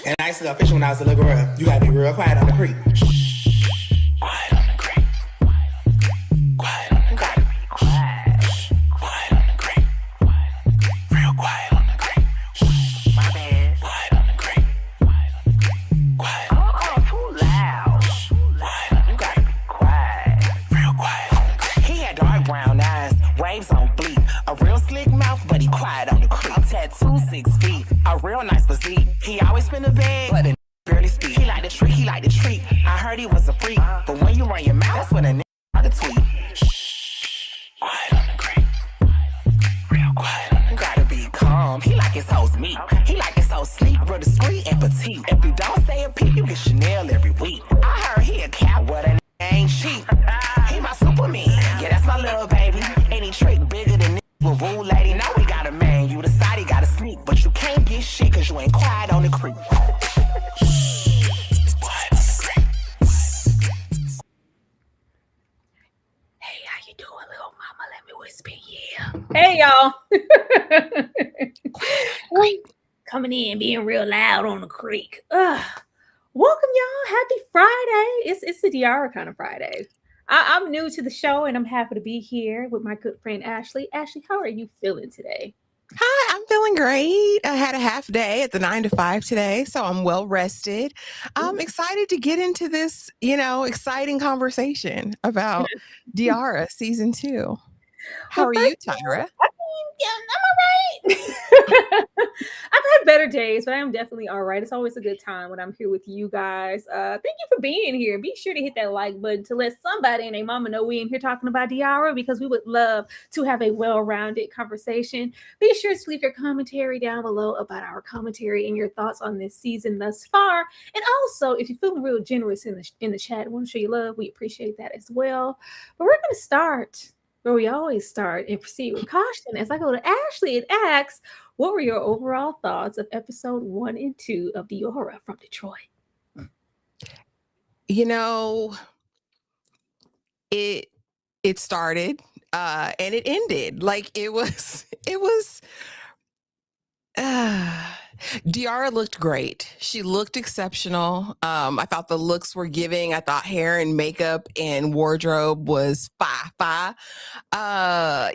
And I used to go fishing when I was a little girl. You gotta be real quiet on the creek. Quiet on the creek. Quiet on the creek. Quiet on the creek. Real quiet on the creek. My bad. Quiet on the creek. Quiet on the creek. Too loud. Quiet. You gotta be quiet. Real quiet on the creek. He had dark brown eyes, waves on bleak. A real slick mouth, but he quiet on the creek. Tattoo 6 feet, a real nice physique. He always spin a bag, but a barely speak. He like the treat, he like the treat. I heard he was a freak, but when you run your mouth, that's when a start to tweet. Quiet on the creek. Real quiet on the creek. Gotta be calm. He like his hoes meat. He like his hoes sleep, real discreet and petite. If you don't say a peep, you get Chanel every week. I heard he a cat, what a ain't cheap. He my Superman. Yeah, that's my little baby. Any trick bigger than well, rule lady, know we got a man. You decide he got to sneak, but you can't get shit cause you ain't quiet on the creek. Hey, how you doing, little mama? Let me whisper, yeah. Hey, y'all. Coming in, being real loud on the creek. Welcome, y'all. Happy Friday. It's the Diarra kind of Friday. I'm new to the show, and I'm happy to be here with my good friend, Ashley. Ashley, how are you feeling today? Hi, I'm feeling great. I had a half day at the 9 to 5 today, so I'm well rested. I'm excited to get into this, exciting conversation about Diarra season 2. How are you, Tyra? I'm all right. I've had better days, but I'm definitely all right. It's always a good time when I'm here with you guys. Thank you for being here. Be sure to hit that like button to let somebody and their mama know we in here talking about Diarra, because we would love to have a well-rounded conversation. Be sure to leave your commentary down below about our commentary and your thoughts on this season thus far. And also, if you're feeling real generous in the chat and want to show you love, we appreciate that as well. But we're going to start where we always start and proceed with caution, as I go to Ashley and ask, what were your overall thoughts of episode 1 and 2 of Diarra from Detroit? It started and it ended. Like it was Diarra looked great. She looked exceptional. I thought the looks were giving. I thought hair and makeup and wardrobe was fire.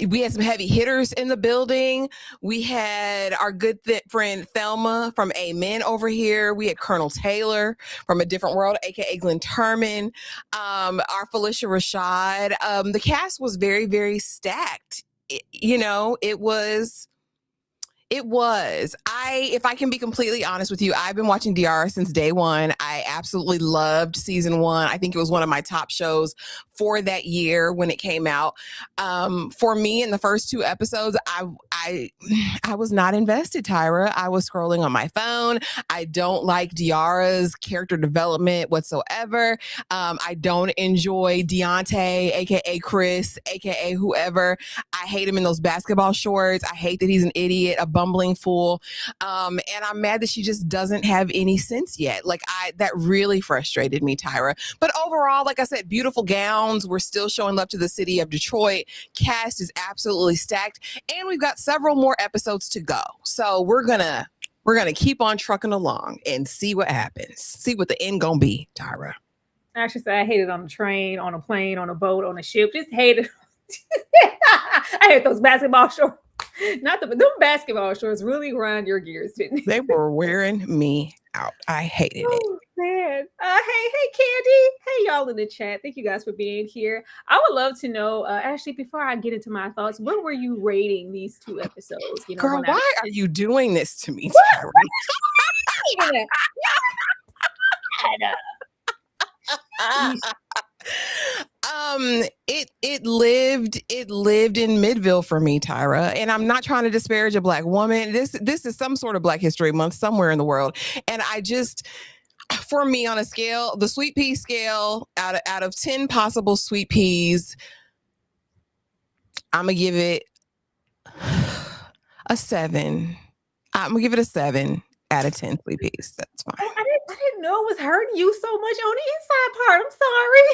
We had some heavy hitters in the building. We had our good friend Thelma from Amen over here. We had Colonel Taylor from A Different World, aka Glenn Turman. Our Felicia Rashad. The cast was very, very stacked. It was. If I can be completely honest with you, I've been watching Diarra since day one. I absolutely loved season 1. I think it was one of my top shows for that year when it came out. For me, in the first 2 episodes, I was not invested, Tyra. I was scrolling on my phone. I don't like Diarra's character development whatsoever. I don't enjoy Deontay, aka Chris, aka whoever. I hate him in those basketball shorts. I hate that he's an idiot, a bumbling fool. And I'm mad that she just doesn't have any sense yet. That really frustrated me, Tyra. But overall, like I said, beautiful gowns. We're still showing love to the city of Detroit. Cast is absolutely stacked. And we've got several more episodes to go. So we're gonna keep on trucking along and see what happens. See what the end gonna be, Tyra. I actually said I hate it on the train, on a plane, on a boat, on a ship. Just hate it. I hate those basketball shorts. Them basketball shorts really grind your gears, didn't they? They were wearing me out. I hated it. Man. Hey, Candy. Hey, y'all in the chat. Thank you guys for being here. I would love to know, Ashley, before I get into my thoughts, what were you rating these 2 episodes? Girl, why are you doing this to me, Tyra? It lived in Midville for me, Tyra, and I'm not trying to disparage a Black woman. This is some sort of Black History Month somewhere in the world, and for me, on a scale, the sweet pea scale, out of 10 possible sweet peas, I'm gonna give it a 7. I'm gonna give it a 7 out of 10 sweet peas. That's fine. I didn't know it was hurting you so much on the inside part. I'm sorry.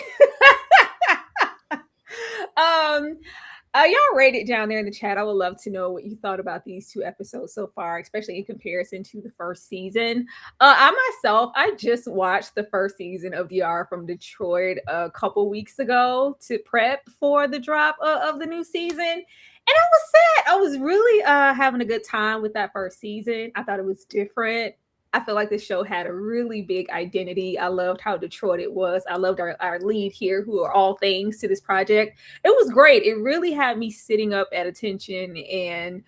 Y'all rate it down there in the chat. I would love to know what you thought about these 2 episodes so far, especially in comparison to the first season. I just watched the first season of DR from Detroit a couple weeks ago to prep for the drop of the new season. And I was sad. I was really having a good time with that first season. I thought it was different. I feel like the show had a really big identity. I loved how Detroit it was. I loved our lead here, who are all things to this project. It was great. It really had me sitting up at attention and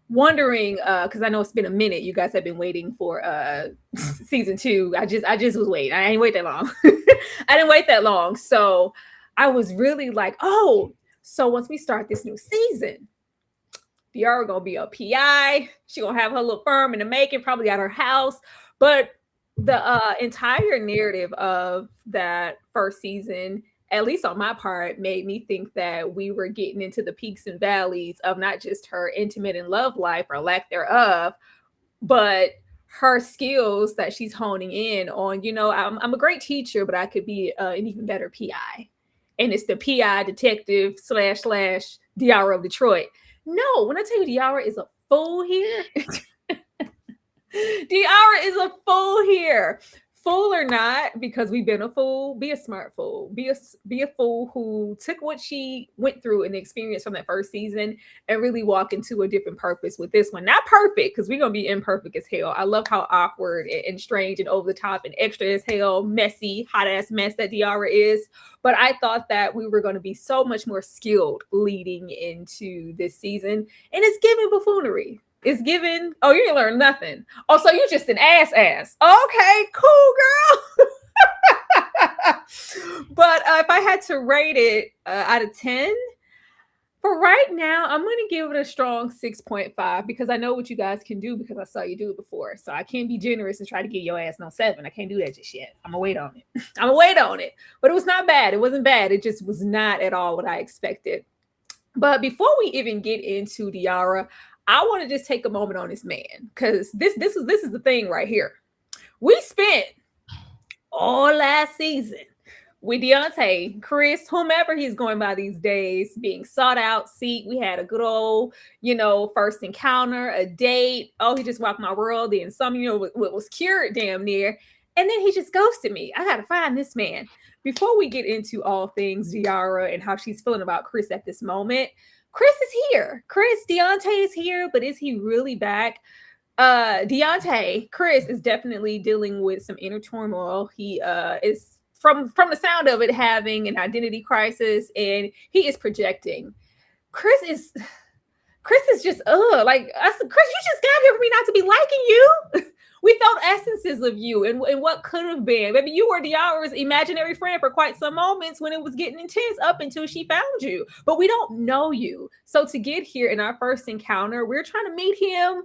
wondering, because I know it's been a minute. You guys have been waiting for season 2. I just was waiting. I ain't wait that long. I didn't wait that long. So I was really like, oh, so once we start this new season, Diarra gonna be a PI. She gonna have her little firm in the making, probably at her house. But the entire narrative of that first season, at least on my part, made me think that we were getting into the peaks and valleys of not just her intimate and love life or lack thereof, but her skills that she's honing in on. You know, I'm a great teacher, but I could be an even better PI. And it's the PI detective / Diarra of Detroit. No, when I tell you Diarra is a fool here, Diarra is a fool here. Fool or not, because we've been a fool, be a smart fool. Be a fool who took what she went through and the experience from that first season and really walk into a different purpose with this one. Not perfect, because we're going to be imperfect as hell. I love how awkward and strange and over the top and extra as hell, messy, hot ass mess that Diarra is. But I thought that we were going to be so much more skilled leading into this season. And it's giving buffoonery. It's given, oh, you didn't learn nothing. Oh, so you're just an ass. Okay, cool, girl. But if I had to rate it out of 10, for right now, I'm going to give it a strong 6.5 because I know what you guys can do because I saw you do it before. So I can't be generous and try to get your ass no 7. I can't do that just yet. I'm going to wait on it. But it was not bad. It wasn't bad. It just was not at all what I expected. But before we even get into Diarra, I want to just take a moment on this man because this is the thing right here. We spent all last season with Deontay, Chris, whomever he's going by these days, being sought out. We had a good old, first encounter, a date. Oh, he just rocked my world. Then some, was cured damn near. And then he just ghosted me. I got to find this man. Before we get into all things Diarra and how she's feeling about Chris at this moment, Chris is here. Deontay is here, but is he really back? Chris is definitely dealing with some inner turmoil. He is from the sound of it having an identity crisis, and he is projecting. Chris is just like us. Chris, you just got here for me not to be liking you. We felt essences of you and what could have been. Maybe you were Diarra's imaginary friend for quite some moments when it was getting intense up until she found you. But we don't know you. So to get here in our first encounter, we're trying to meet him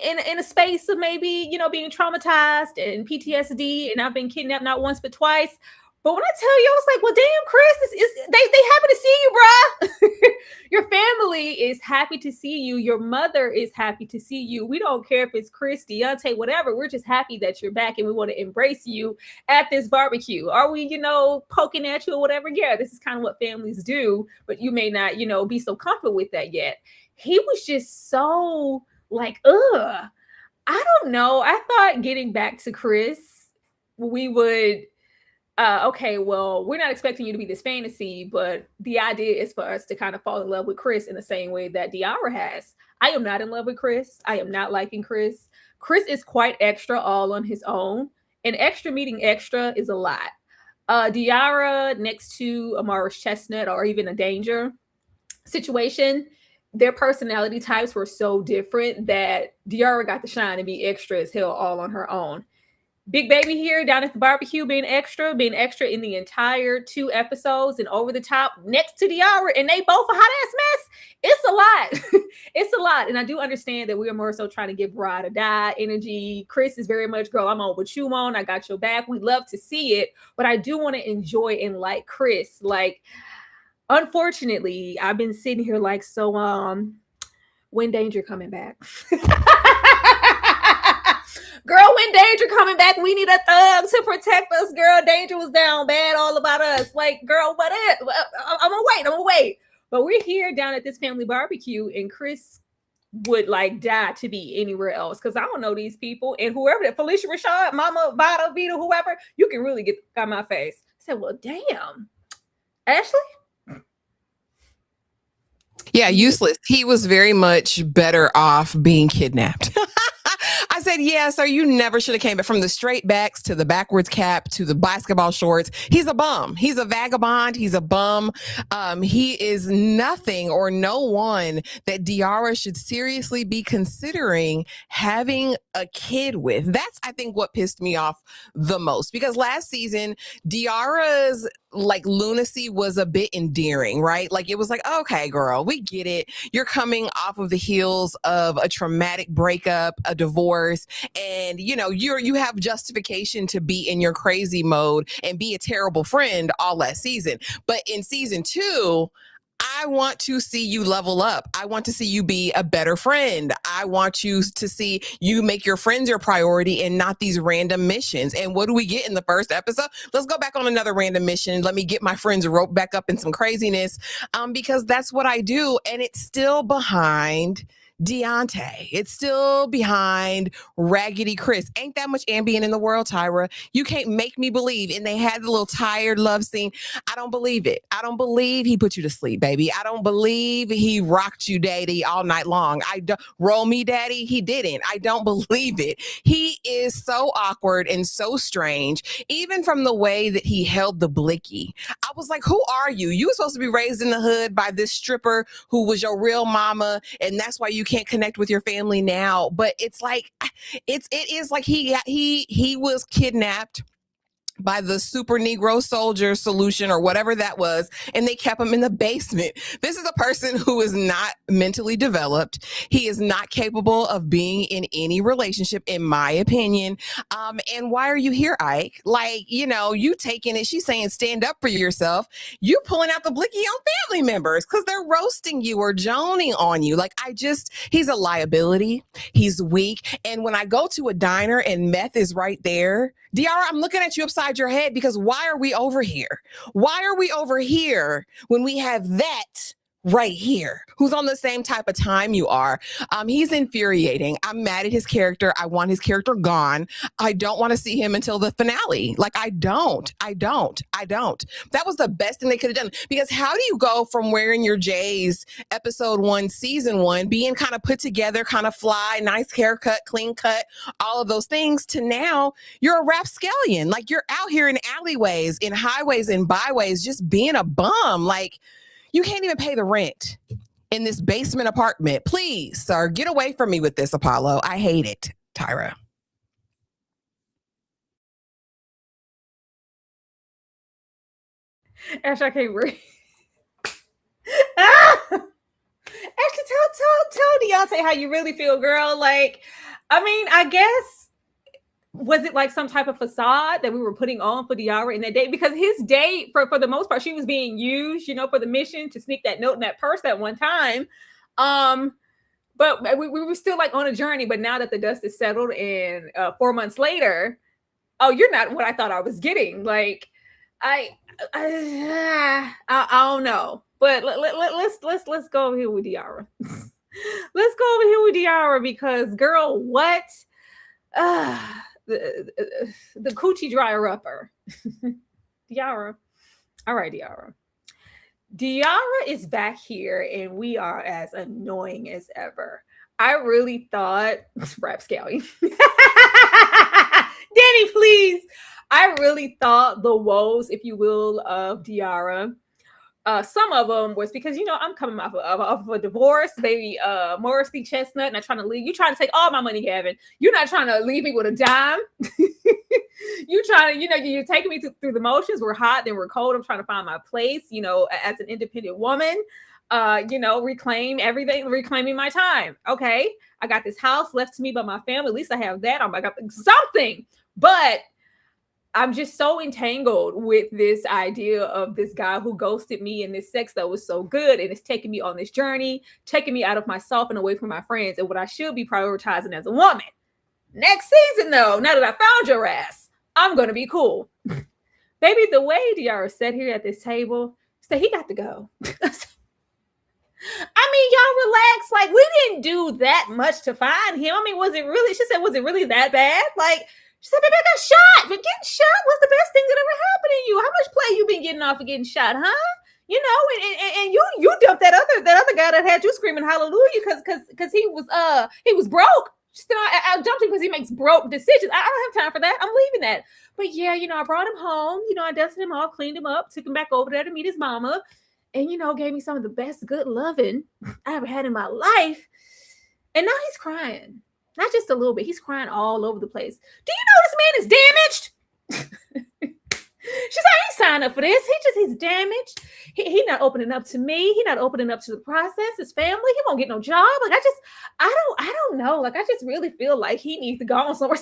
in a space of maybe, being traumatized and PTSD. And I've been kidnapped not once but twice. But when I tell you, I was like, well, damn, Chris, they happy to see you, bruh. Your family is happy to see you. Your mother is happy to see you. We don't care if it's Chris, Deontay, whatever. We're just happy that you're back and we want to embrace you at this barbecue. Are we, poking at you or whatever? Yeah, this is kind of what families do, but you may not, be so comfortable with that yet. He was just so like, I don't know. I thought getting back to Chris, we would... okay, well, we're not expecting you to be this fantasy, but the idea is for us to kind of fall in love with Chris in the same way that Diarra has. I am not in love with Chris. I am not liking Chris. Chris is quite extra all on his own, and extra meeting extra is a lot. Diarra next to Amara's Chestnut or even a Danger situation, their personality types were so different that Diarra got to shine and be extra as hell all on her own. Big Baby here down at the barbecue being extra in the entire 2 episodes and over the top next to Diarra, and they both a hot ass mess. It's a lot. It's a lot. And I do understand that we are more so trying to give ride or die energy. Chris is very much, girl, I'm on what you want. I got your back. We love to see it, but I do want to enjoy and like Chris. Like, unfortunately, I've been sitting here like, so when Danger coming back? Girl, when Danger coming back, we need a thug to protect us. Girl, Danger was down bad all about us. Like, girl, I'm gonna wait. But we're here down at this family barbecue, and Chris would like die to be anywhere else because I don't know these people. And whoever that Felicia Rashad, Mama Vita, Vita, whoever, you can really get on my face. I said, well, damn, Ashley. Yeah, useless. He was very much better off being kidnapped. I said, yeah, sir, you never should have came back. From the straight backs to the backwards cap to the basketball shorts. He's a bum. He's a vagabond. He's a bum. He is nothing or no one that Diarra should seriously be considering having a kid with. That's, I think, what pissed me off the most, because last season, Diarra's like lunacy was a bit endearing, right? Like it was like, okay, girl, we get it. You're coming off of the heels of a traumatic breakup, a divorce, and you know, you have justification to be in your crazy mode and be a terrible friend all last season. But in season 2, I want to see you level up. I want to see you be a better friend. I want you to see you make your friends your priority and not these random missions. And what do we get in the first episode? Let's go back on another random mission. Let me get my friends roped back up in some craziness, because that's what I do. And it's still behind Deontay. It's still behind Raggedy Chris. Ain't that much Ambien in the world, Tyra. You can't make me believe. And they had the little tired love scene. I don't believe it. I don't believe he put you to sleep, baby. I don't believe he rocked you, daddy, all night long. I don't roll me, daddy. He didn't. I don't believe it. He is so awkward and so strange. Even from the way that he held the blicky, I was like, who are you? You were supposed to be raised in the hood by this stripper who was your real mama, and that's why you can't connect with your family now. But it's like it is like he was kidnapped by the super Negro soldier solution or whatever that was, and they kept him in the basement. This is a person who is not mentally developed. He is not capable of being in any relationship, in my opinion. And why are you here, Ike? Like, you know, you taking it. She's saying stand up for yourself. You pulling out the blicky on family members because they're roasting you or joning on you. Like, he's a liability. He's weak. And when I go to a diner and meth is right there, Diarra, I'm looking at you upside your head because why are we over here? Why are we over here when we have that right here who's on the same type of time you are? He's infuriating. I'm mad at his character. I want his character gone. I don't want to see him until the finale. Like, I don't. That was the best thing they could have done, because how do you go from wearing your J's episode 1, season 1, being kind of put together, kind of fly, nice haircut, clean cut, all of those things, to now you're a rapscallion. Like, you're out here in alleyways, in highways and byways, just being a bum. Like, you can't even pay the rent in this basement apartment. Please, sir, get away from me with this, Apollo. I hate it, Tyra. Ash, I can't breathe. Actually, tell Deontay how you really feel, girl. Like, I mean, I guess, was it like some type of facade that we were putting on for Diarra in that date? Because his date, for the most part, she was being used, you know, for the mission to sneak that note in that purse that one time. But we were still like on a journey. But now that the dust is settled and 4 months later, oh, you're not what I thought I was getting. Like, I don't know. But let's go over here with Diarra. Let's go over here with Diarra because, girl, what? The coochie dryer upper. Diarra. All right, Diarra. Diarra is back here and we are as annoying as ever. I really thought rapscallion. Danny, please. I really thought the woes, if you will, of Diarra. Some of them was because, you know, I'm coming off of a divorce, baby, Morrissey Chestnut, and I'm trying to leave. You trying to take all my money, Gavin. You're not trying to leave me with a dime. You trying to, you know, you're taking me through the motions. We're hot, then we're cold. I'm trying to find my place, you know, as an independent woman, you know, reclaim everything, reclaiming my time. Okay. I got this house left to me by my family. At least I have that. I got something, but I'm just so entangled with this idea of this guy who ghosted me and this sex that was so good. And it's taking me on this journey, taking me out of myself and away from my friends and what I should be prioritizing as a woman. Next season, though, now that I found your ass, I'm going to be cool. Baby, the way Diarra sat here at this table, said he got to go. I mean, y'all relax. Like, we didn't do that much to find him. I mean, she said, was it really that bad? Like, she said, baby, I got shot. But getting shot was the best thing that ever happened to you. How much play you been getting off of getting shot, huh? You know, and you dumped that other guy that had you screaming hallelujah because he was broke. Still, I dumped him because he makes broke decisions. I don't have time for that. I'm leaving that. But yeah, you know, I brought him home. You know, I dusted him off, cleaned him up, took him back over there to meet his mama. And, you know, gave me some of the best good loving I ever had in my life. And now he's crying. Not just a little bit. He's crying all over the place. Do you know this man is damaged? She's like, I ain't signed up for this. He's damaged. He not opening up to me. He not opening up to the process, his family. He won't get no job. Like, I don't know. Like, I just really feel like he needs to go on somewhere.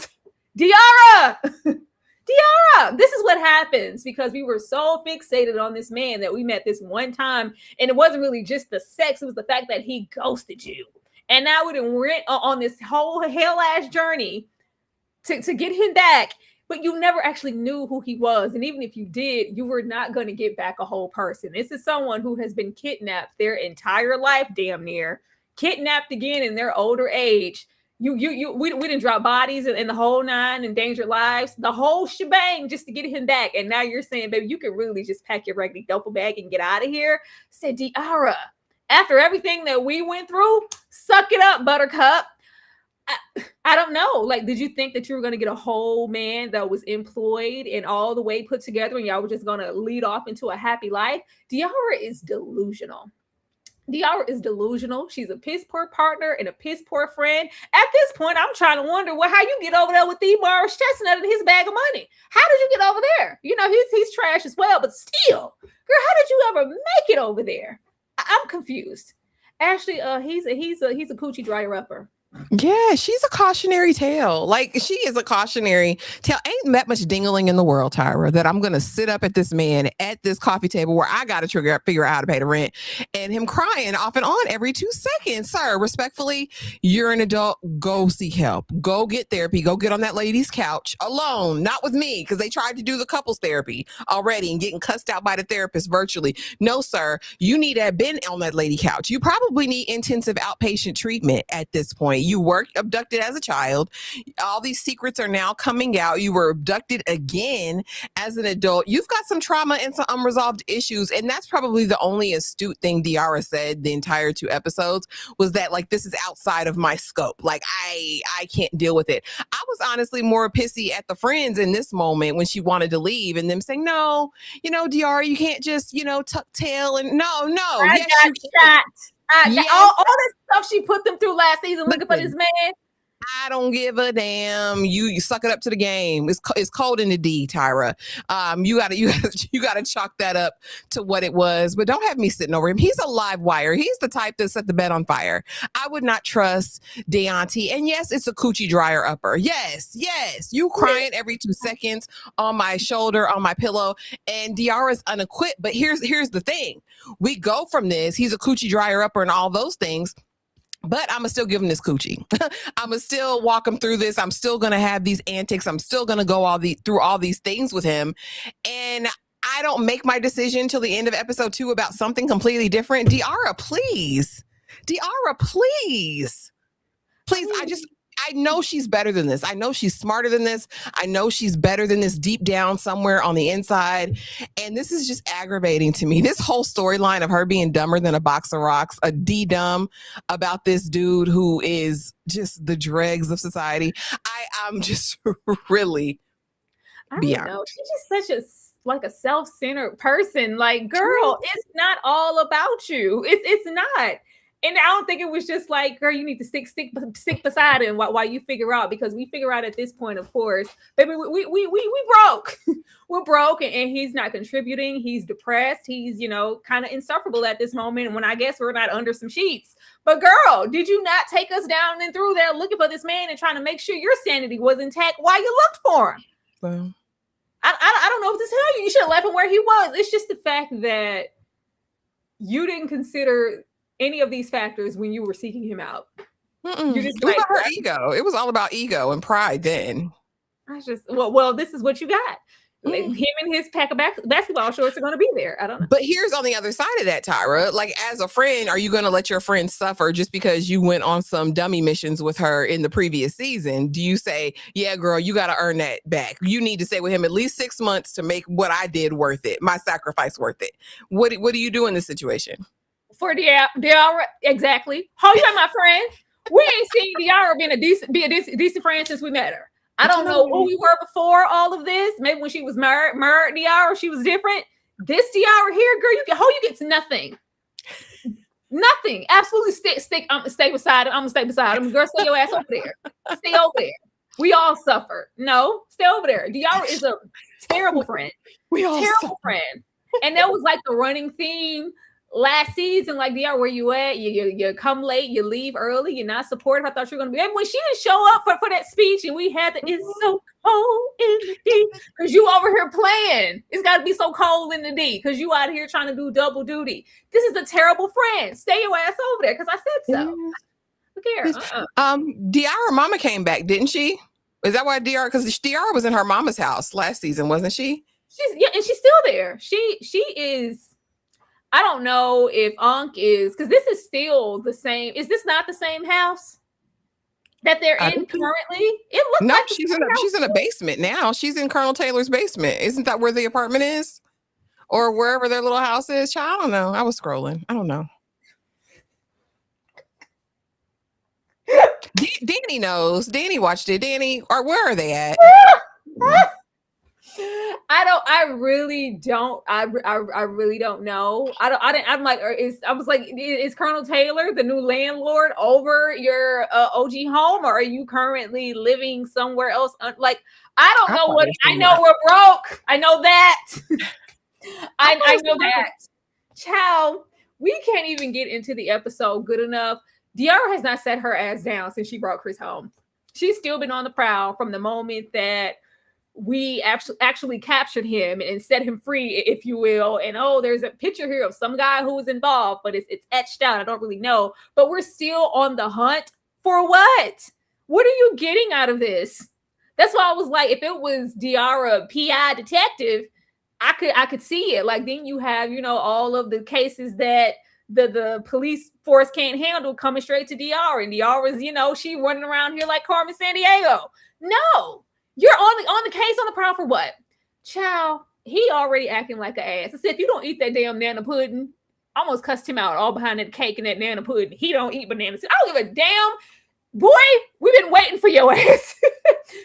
Diarra! Diarra, this is what happens because we were so fixated on this man that we met this one time. And it wasn't really just the sex. It was the fact that he ghosted you. And now we went on this whole hell-ass journey to get him back. But you never actually knew who he was. And even if you did, you were not going to get back a whole person. This is someone who has been kidnapped their entire life, damn near. Kidnapped again in their older age. We didn't drop bodies in the whole 9, endangered lives, the whole shebang just to get him back. And now you're saying, baby, you can really just pack your raggedy duffel bag and get out of here. I said, Diarra, after everything that we went through, suck it up, buttercup. I don't know. Like, did you think that you were going to get a whole man that was employed and all the way put together and y'all were just going to lead off into a happy life? Diarra is delusional. Diarra is delusional. She's a piss poor partner and a piss poor friend. At this point, I'm trying to wonder how you get over there with the Morris Chestnut and his bag of money. How did you get over there? You know, he's trash as well, but still, girl, how did you ever make it over there? I'm confused. Ashley, he's a coochie dryer upper. Yeah, she's a cautionary tale. Like, she is a cautionary tale. Ain't that much dingling in the world, Tyra, that I'm going to sit up at this man at this coffee table where I got to figure out how to pay the rent and him crying off and on every 2 seconds. Sir, respectfully, you're an adult. Go seek help. Go get therapy. Go get on that lady's couch alone, not with me, because they tried to do the couples therapy already and getting cussed out by the therapist virtually. No, sir, you need to have been on that lady couch. You probably need intensive outpatient treatment at this point. You were abducted as a child. All these secrets are now coming out. You were abducted again as an adult. You've got some trauma and some unresolved issues. And that's probably the only astute thing Diarra said the entire 2 episodes was that, like, this is outside of my scope. Like, I can't deal with it. I was honestly more pissy at the friends in this moment when she wanted to leave and them saying, no, you know, Diarra, you can't just, you know, tuck tail and no. I yes, got shot. Yes. All this stuff she put them through last season looking for this man. I don't give a damn. You suck it up to the game. It's cold in the D, Tyra. You gotta chalk that up to what it was. But don't have me sitting over him. He's a live wire. He's the type that set the bed on fire. I would not trust Deonti. And yes, it's a coochie dryer upper. Yes. You crying every 2 seconds on my shoulder, on my pillow. And Diarra's unequipped. But here's the thing. We go from this. He's a coochie dryer upper and all those things. But I'm going to still give him this coochie. I'm going to still walk him through this. I'm still going to have these antics. I'm still going to go through all these things with him. And I don't make my decision till the end of episode 2 about something completely different. Diarra, please. I know she's better than this. I know she's smarter than this. I know she's better than this deep down somewhere on the inside. And this is just aggravating to me. This whole storyline of her being dumber than a box of rocks, a D-dumb about this dude who is just the dregs of society. I'm just really beyond. Know. She's just such a self-centered person. Like, girl, it's not all about you. It's not. And I don't think it was just like, girl, you need to stick beside him while you figure out, because we figure out at this point, of course, baby, we broke. We're broke and he's not contributing. He's depressed. He's, you know, kind of insufferable at this moment when I guess we're not under some sheets. But girl, did you not take us down and through there looking for this man and trying to make sure your sanity was intact while you looked for him? Well, I don't know what to tell you. You should have left him where he was. It's just the fact that you didn't consider any of these factors when you were seeking him out. You just it was about her ego. It was all about ego and pride then. Well, this is what you got. Like, him and his pack of basketball shorts are going to be there. I don't know. But here's on the other side of that, Tyra. Like, as a friend, are you going to let your friend suffer just because you went on some dummy missions with her in the previous season? Do you say, yeah, girl, you got to earn that back? You need to stay with him at least 6 months to make what I did worth it, my sacrifice worth it. What do you do in this situation? For Diarra, exactly. How you are my friend? We ain't seen Diarra be a decent friend since we met her. I don't know who we were before all of this. Maybe when she was married Diarra, she was different. This Diarra here, girl, you get to nothing. Nothing. Absolutely stay beside him. I'm gonna stay beside him. Girl, stay your ass over there. Stay over there. We all suffer. No, stay over there. Diarra is a terrible friend. Terrible friend. And that was like the running theme last season. Like, Diarra, where you at? You come late, you leave early, you're not supportive. I thought you were gonna be. And when she didn't show up for that speech, and we had it's so cold in the D, because you over here playing. It's got to be so cold in the D because you out here trying to do double duty. This is a terrible friend. Stay your ass over there because I said so. Look here. Diarra mama came back, didn't she? Is that why Diarra? Because Diarra was in her mama's house last season, wasn't she? And she's still there. She is. I don't know if Unc is, because this is still the same. Is this not the same house that they're in currently? It looks like she's in a basement now. She's in Colonel Taylor's basement. Isn't that where the apartment is? Or wherever their little house is? I don't know. I was scrolling. I don't know. Danny knows. Danny watched it. Danny, or where are they at? I really don't know. I was like, is Colonel Taylor the new landlord over your OG home, or are you currently living somewhere else? I don't know what. I know we're broke. I know that. I know that. Child, we can't even get into the episode good enough. Diarra has not set her ass down since she brought Chris home. She's still been on the prowl from the moment that we actually captured him and set him free, if you will. And there's a picture here of some guy who was involved, but it's etched out. I don't really know. But we're still on the hunt for what? What are you getting out of this? That's why I was like, if it was Diarra PI detective, I could see it. Like, then you have, all of the cases that the police force can't handle coming straight to Diarra. And Diarra's, she running around here like Carmen Sandiego. No. You're on the case, on the prowl for what? Child, he already acting like an ass. I said, if you don't eat that damn nana pudding, I almost cussed him out all behind that cake and that nana pudding. He don't eat bananas. I don't give a damn. Boy, we've been waiting for your ass.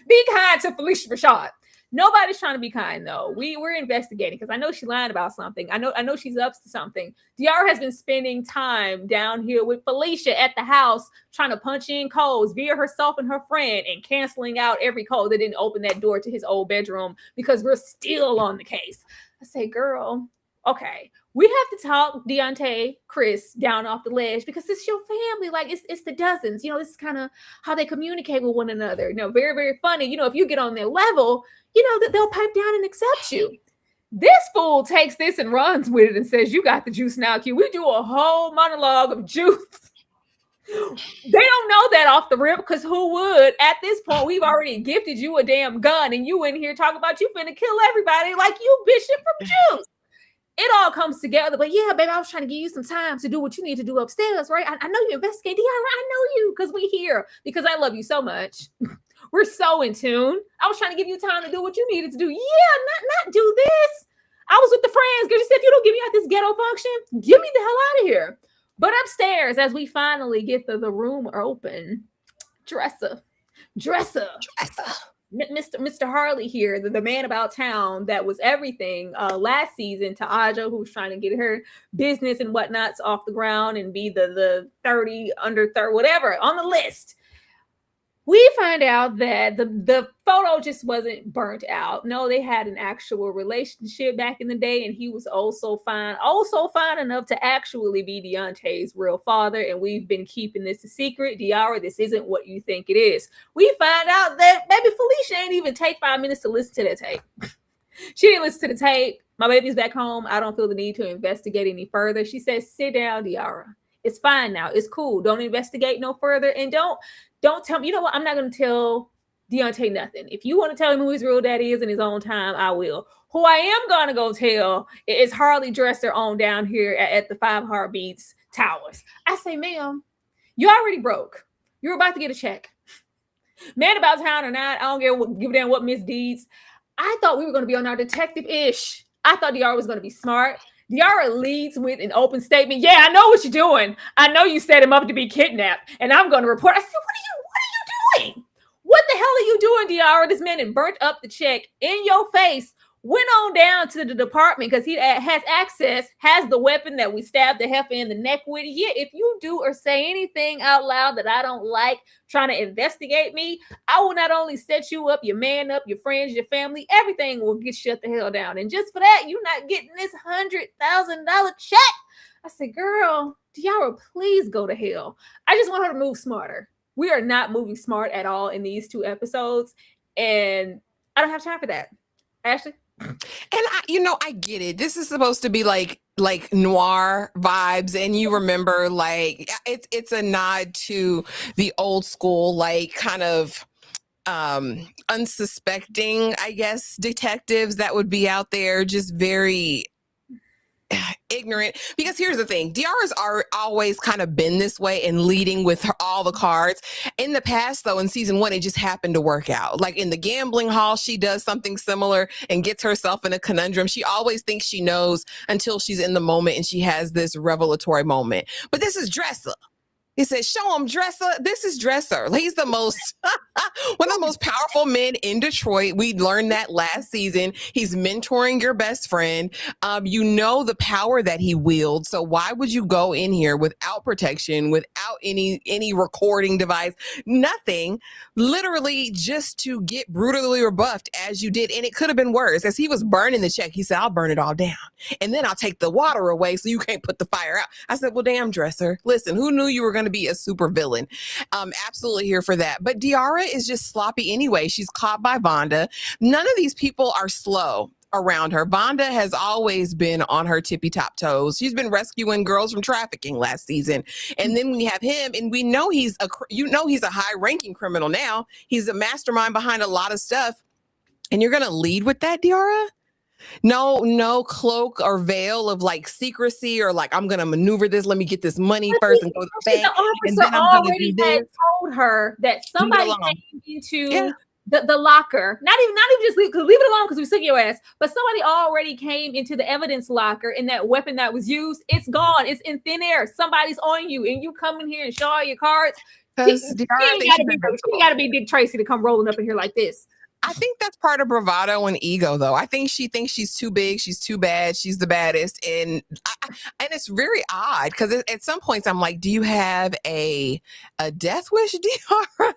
Be kind to Felicia Rashad. Nobody's trying to be kind, though. We're investigating because I know she's lying about something. I know she's up to something. Diarra has been spending time down here with Felicia at the house trying to punch in codes via herself and her friend and canceling out every code that didn't open that door to his old bedroom because we're still on the case. I say, girl, okay, we have to talk Deontay, Chris down off the ledge because it's your family. Like, it's the dozens. This is kind of how they communicate with one another. Very, very funny. If you get on their level, that they'll pipe down and accept you. This fool takes this and runs with it and says, you got the juice now, Q. We do a whole monologue of juice. They don't know that off the rip because who would? At this point, we've already gifted you a damn gun and you in here talking about you finna kill everybody like you Bishop from Juice. It all comes together. But yeah, baby, I was trying to give you some time to do what you need to do upstairs, right? I know you investigate. Diarra, I know you because we here because I love you so much. We're so in tune. I was trying to give you time to do what you needed to do. Yeah, not do this. I was with the friends. Girl, you said, if you don't get me out this ghetto function, get me the hell out of here. But upstairs, as we finally get the room open, dresser. Mr. Harley here, the man about town that was everything last season to Aja, who was trying to get her business and whatnots off the ground and be the 30 under 30, whatever, on the list. We find out that the photo just wasn't burnt out. No, they had an actual relationship back in the day, and he was also fine enough to actually be Deontay's real father. And we've been keeping this a secret. Diarra, this isn't what you think it is. We find out that baby Felicia ain't even take 5 minutes to listen to that tape. She didn't listen to the tape. My baby's back home. I don't feel the need to investigate any further. She says, sit down, Diarra. It's fine now. It's cool. Don't investigate no further. And don't tell me, you know what? I'm not going to tell Deontay nothing. If you want to tell him who his real daddy is in his own time, I will. Who I am going to go tell is Harley Dresser on down here at the Five Heartbeats Towers. I say, ma'am, you already broke. You're about to get a check. Man about town or not, I don't give a damn what misdeeds. I thought we were going to be on our detective-ish. I thought Diarra was going to be smart. Diarra leads with an open statement. Yeah, I know what you're doing. I know you set him up to be kidnapped, and I'm going to report. I said, what are you doing? What the hell are you doing, Diarra? This man had burnt up the check in your face. Went on down to the department because he has access, has the weapon that we stabbed the heifer in the neck with. Yeah, if you do or say anything out loud that I don't like, trying to investigate me, I will not only set you up, your man up, your friends, your family, everything will get shut the hell down. And just for that, you're not getting this $100,000 check. I said, girl, Diarra, please go to hell. I just want her to move smarter. We are not moving smart at all in these 2 episodes. And I don't have time for that. Ashley? And I get it. This is supposed to be like noir vibes, and you remember like it's a nod to the old school, like kind of unsuspecting, I guess, detectives that would be out there just very ignorant. Because here's the thing, Diarra's always kind of been this way and leading with all the cards. In the past, though, in season 1, it just happened to work out. Like in the gambling hall, she does something similar and gets herself in a conundrum. She always thinks she knows until she's in the moment and she has this revelatory moment. But this is Dresser. He said, show him Dresser. This is Dresser. He's the most, one of the most powerful men in Detroit. We learned that last season. He's mentoring your best friend. You know the power that he wields. So why would you go in here without protection, without any recording device, nothing, literally just to get brutally rebuffed as you did? And it could have been worse. As he was burning the check, he said, I'll burn it all down. And then I'll take the water away so you can't put the fire out. I said, well, damn, Dresser. Listen, who knew you were going to be a super villain? Absolutely here for that. But Diarra is just sloppy anyway. She's caught by Vonda. None of these people are slow around her. Vonda has always been on her tippy top toes. She's been rescuing girls from trafficking last season. And then we have him, and we know he's a high ranking criminal now. He's a mastermind behind a lot of stuff. And you're going to lead with that, Diarra? No cloak or veil of like secrecy or like, I'm going to maneuver this. Let me get this money first and go to the bank. The officer already had told her that somebody came into the locker. Not even just leave it alone because we took your ass. But somebody already came into the evidence locker, and that weapon that was used, it's gone. It's in thin air. Somebody's on you, and you come in here and show all your cards. She got to be Dick Tracy to come rolling up in here like this. I think that's part of bravado and ego, though. I think she thinks she's too big, she's too bad, she's the baddest, and it's very odd because at some points I'm like, do you have a death wish, Diarra?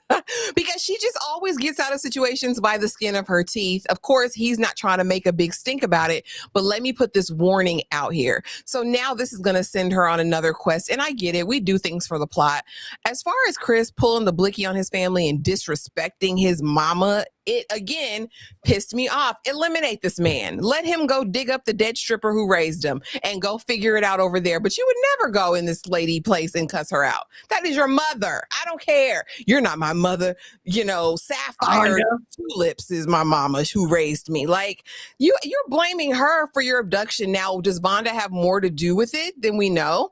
Because she just always gets out of situations by the skin of her teeth. Of course, he's not trying to make a big stink about it, but let me put this warning out here. So now this is going to send her on another quest, and I get it. We do things for the plot. As far as Chris pulling the blicky on his family and disrespecting his mama, it again pissed me off. Eliminate this man. Let him go dig up the dead stripper who raised him and go figure it out over there. But you would never go in this lady place and cuss her out. That is your mother. I don't care. You're not my mother. Sapphire Tulips is my mama who raised me. Like you're blaming her for your abduction. Now, does Vonda have more to do with it than we know?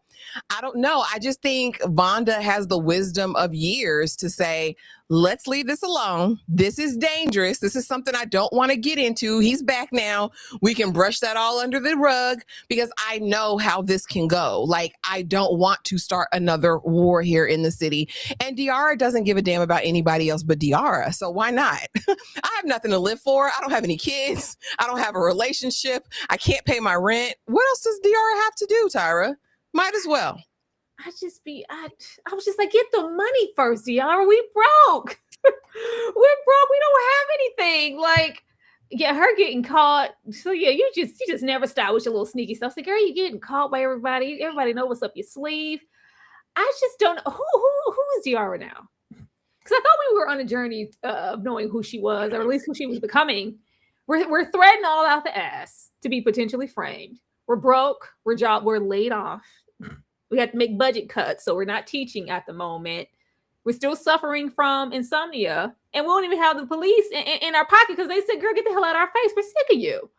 I don't know. I just think Vonda has the wisdom of years to say, let's leave this alone. This is dangerous. This is something I don't want to get into. He's back now. We can brush that all under the rug because I know how this can go. Like, I don't want to start another war here in the city. And Diarra doesn't give a damn about anybody else but Diarra. So why not? I have nothing to live for. I don't have any kids. I don't have a relationship. I can't pay my rent. What else does Diarra have to do, Tyra? Might as well. I was just like, get the money first, Diarra. We broke. We're broke. We don't have anything. Like, yeah, her getting caught. So yeah, you just never stop with your little sneaky stuff. So, girl, you getting caught by everybody. Everybody know what's up your sleeve. I just don't know who is Diarra now. Because I thought we were on a journey of knowing who she was, or at least who she was becoming. We're threading all out the ass to be potentially framed. We're broke. We're laid off. We have to make budget cuts, so we're not teaching at the moment. We're still suffering from insomnia, and we won't even have the police in our pocket because they said, girl, get the hell out of our face. We're sick of you.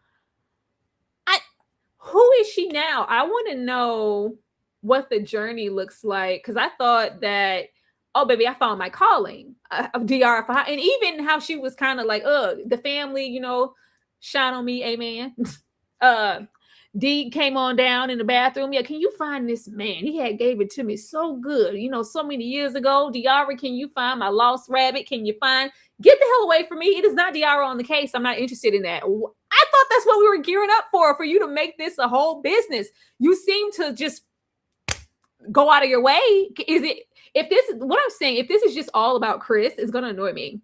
Who is she now? I want to know what the journey looks like, because I thought that, oh, baby, I found my calling of Diarra. And even how she was kind of like, the family, you know, shine on me, amen. D came on down in the bathroom. Yeah, can you find this man? He had gave it to me so good, you know, so many years ago. Diarra, can you find my lost rabbit? Can you find? Get the hell away from me. It is not Diarra on the case. I'm not interested in that. I thought that's what we were gearing up for you to make this a whole business. You seem to just go out of your way. Is it, if this is what I'm saying, if this is just all about Chris, it's going to annoy me.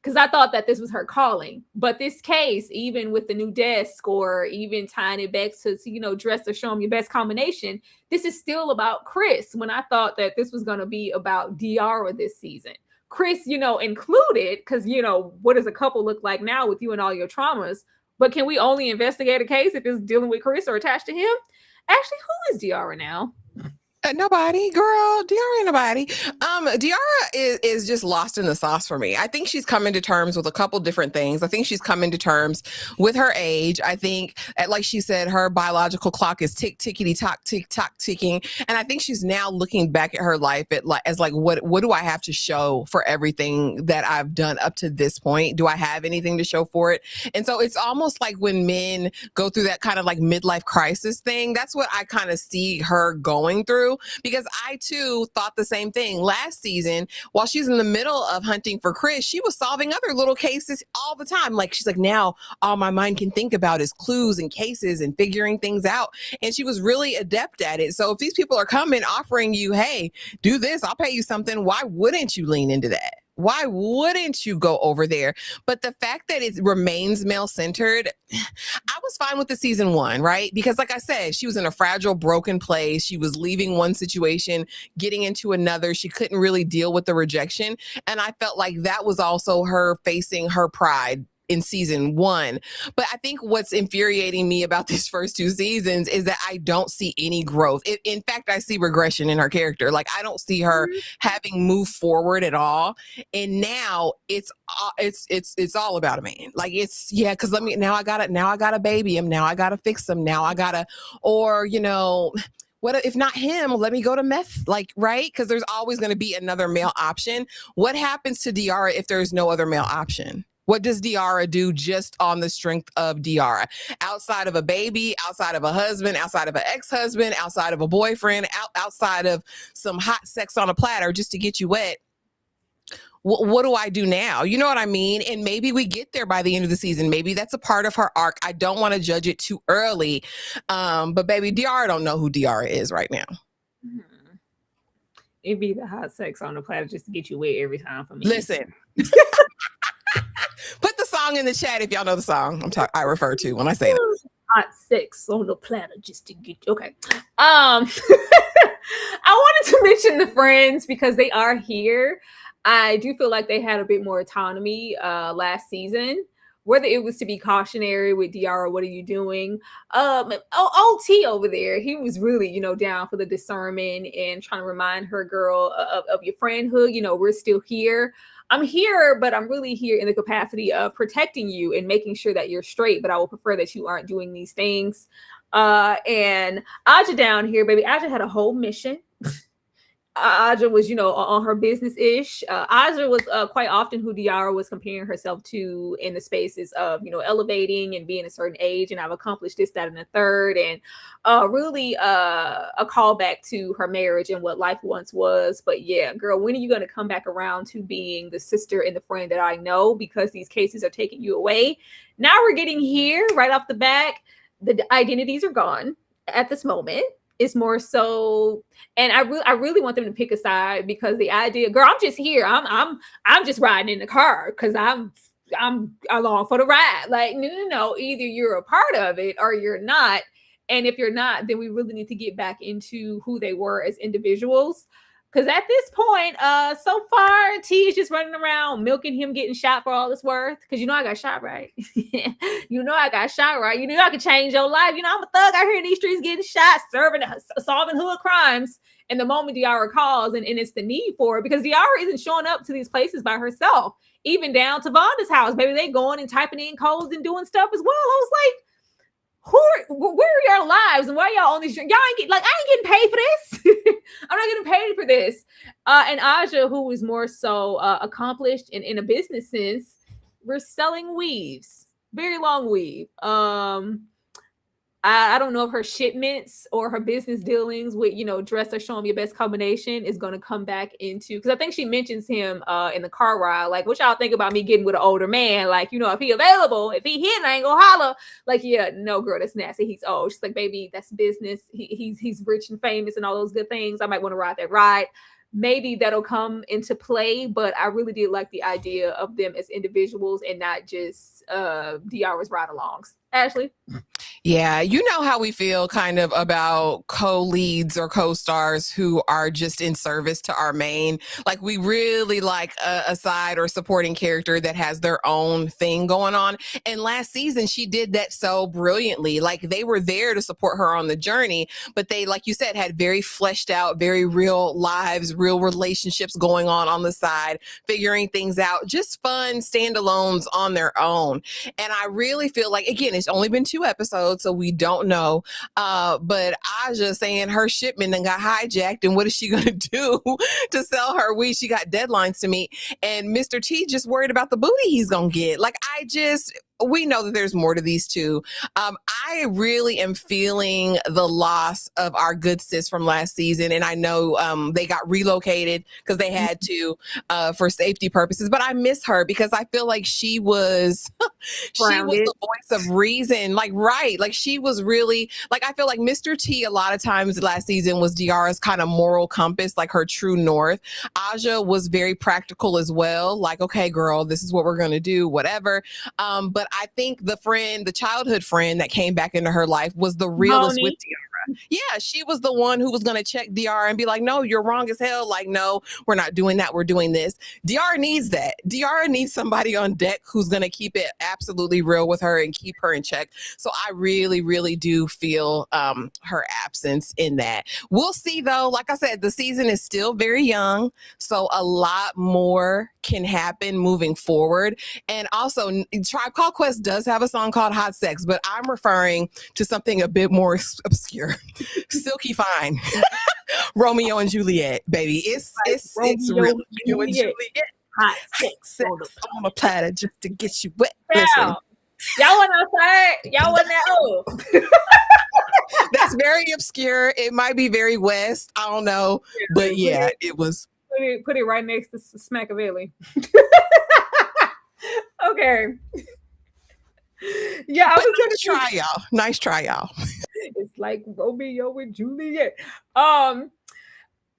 Because I thought that this was her calling. But this case, even with the new desk or even tying it back to you know, dress or show them your best combination, this is still about Chris, when I thought that this was going to be about Diarra this season. Chris, you know, included, because, you know, what does a couple look like now with you and all your traumas? But can we only investigate a case if it's dealing with Chris or attached to him? Actually, who is Diarra now? Nobody, girl. Diarra ain't nobody. Diarra is just lost in the sauce for me. I think she's coming to terms with a couple different things. I think she's coming to terms with her age. I think, like she said, her biological clock is tickety tock, tick tock ticking, and I think she's now looking back at her life as what do I have to show for everything that I've done up to this point? Do I have anything to show for it? And so it's almost like when men go through that kind of like midlife crisis thing. That's what I kind of see her going through. Because I too thought the same thing last season. While she's in the middle of hunting for Chris, she was solving other little cases all the time. Like, she's like, now all my mind can think about is clues and cases and figuring things out. And she was really adept at it. So if these people are coming offering you, hey, do this, I'll pay you something, why wouldn't you lean into that? Why wouldn't you go over there? But the fact that it remains male-centered, I was fine with the season one, right? Because like I said, she was in a fragile, broken place. She was leaving one situation, getting into another. She couldn't really deal with the rejection. And I felt like that was also her facing her pride in season one. But I think what's infuriating me about these first two seasons is that I don't see any growth. In fact, I see regression in her character. Like, I don't see her having moved forward at all. And now it's all about a man. Like, it's, yeah, because now I gotta baby him. Now I gotta fix him. Now I gotta, or, you know, what if not him? Let me go to meth, like, right? Because there's always going to be another male option. What happens to Diarra if there's no other male option? What does Diarra do just on the strength of Diarra? Outside of a baby, outside of a husband, outside of an ex-husband, outside of a boyfriend, outside of some hot sex on a platter just to get you wet, what do I do now? You know what I mean? And maybe we get there by the end of the season. Maybe that's a part of her arc. I don't want to judge it too early. But baby, Diarra don't know who Diarra is right now. It'd be the hot sex on the platter just to get you wet every time for me. Listen. Put the song in the chat if y'all know the song I refer to when I say that. Hot sex on the platter just to get you. Okay. I wanted to mention the friends because they are here. I do feel like they had a bit more autonomy last season. Whether it was to be cautionary with Diarra, what are you doing? OT over there, he was really, you know, down for the discernment and trying to remind her girl of your friendhood. You know, we're still here. I'm here, but I'm really here in the capacity of protecting you and making sure that you're straight. But I would prefer that you aren't doing these things. And Aja down here, baby. Aja had a whole mission. Aja was, you know, on her business-ish. Aja was quite often who Diarra was comparing herself to in the spaces of, you know, elevating and being a certain age. And I've accomplished this, that, and the third. And really a callback to her marriage and what life once was. But yeah, girl, when are you going to come back around to being the sister and the friend that I know? Because these cases are taking you away. Now we're getting here right off the back. The identities are gone at this moment. It's more so, and I really want them to pick a side, because the idea, girl, I'm just here. I'm just riding in the car because I'm along for the ride. Like, no. Either you're a part of it or you're not. And if you're not, then we really need to get back into who they were as individuals. Because at this point, so far, T is just running around milking him getting shot for all it's worth. Because you know I got shot right. You know I got shot right. You know I can change your life. You know I'm a thug out here in these streets getting shot, solving hood crimes. And the moment Diarra calls, and it's the need for it, because Diarra isn't showing up to these places by herself, even down to Vonda's house. Maybe they going and typing in codes and doing stuff as well. I was like, where are your lives and why y'all on these? Y'all ain't I ain't getting paid for this. I'm not getting paid for this. And Aja, who is more so accomplished in a business sense, we're selling weaves, very long weave. I don't know if her shipments or her business dealings with, dress or showing me your best combination is going to come back into, because I think she mentions him in the car ride. Like, what y'all think about me getting with an older man? Like, if he available, if he hitting, I ain't gonna holler. Like, yeah, no, girl, that's nasty. He's old. She's like, baby, that's business. He's rich and famous and all those good things. I might want to ride that ride. Maybe that'll come into play, but I really did like the idea of them as individuals and not just Diarra's ride-alongs. Ashley? Yeah, you know how we feel kind of about co-leads or co-stars who are just in service to our main. Like, we really like a side or supporting character that has their own thing going on. And last season, she did that so brilliantly. Like, they were there to support her on the journey, but they, like you said, had very fleshed out, very real lives, real relationships going on the side, figuring things out, just fun standalones on their own. And I really feel like, again, it's only been 2 episodes, so we don't know. But Aja saying her shipment and got hijacked, and what is she going to do to sell her weed? She got deadlines to meet. And Mr. T just worried about the booty he's going to get. Like, we know that there's more to these two. I really am feeling the loss of our good sis from last season. And I know they got relocated because they had to for safety purposes. But I miss her because I feel like she was the voice of reason. Like, right. Like, she was really, like, I feel like Mr. T a lot of times last season was Diarra's kind of moral compass, like her true north. Aja was very practical as well. Like, okay, girl, this is what we're going to do, whatever. But I think the childhood friend that came back into her life was the realest with Diarra. Yeah, she was the one who was going to check Diarra and be like, no, you're wrong as hell. Like, no, we're not doing that. We're doing this. Diarra needs that. Diarra needs somebody on deck who's going to keep it absolutely real with her and keep her in check. So I really, really do feel her absence in that. We'll see, though. Like I said, the season is still very young. So a lot more can happen moving forward. And also, Tribe Called Quest does have a song called Hot Sex, but I'm referring to something a bit more obscure. Silky Fine. Romeo and Juliet, baby. It's real. Romeo and Juliet. Hot sex on a platter just to get you wet. Yeah. Listen. Y'all wasn't outside. Y'all wasn't that old. That's very obscure. It might be very West. I don't know. But yeah, it was. Put it right next to Smackavelli. Okay. Yeah, I was gonna try y'all. Nice try, y'all. It's like Romeo and Juliet.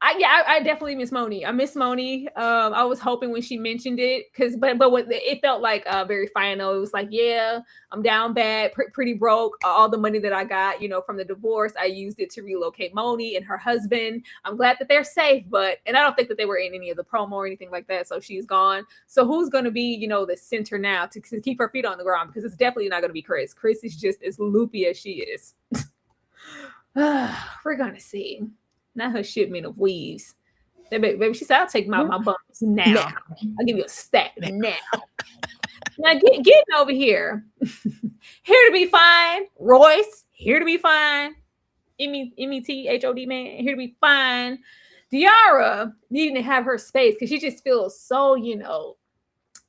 I definitely miss Moni. I miss Moni. I was hoping when she mentioned it, but it felt like very final. It was like, yeah, I'm down bad, pretty broke. All the money that I got, from the divorce, I used it to relocate Moni and her husband. I'm glad that they're safe, and I don't think that they were in any of the promo or anything like that. So she's gone. So who's going to be, the center now to keep her feet on the ground? Because it's definitely not going to be Chris. Chris is just as loopy as she is. We're gonna see. Not her shipment of weaves. Baby, she said, I'll take my bumps now. I'll give you a stack now. Now get over here. Here to be fine. Royce, here to be fine. M-E-T-H-O-D, man, here to be fine. Diarra needing to have her space because she just feels so,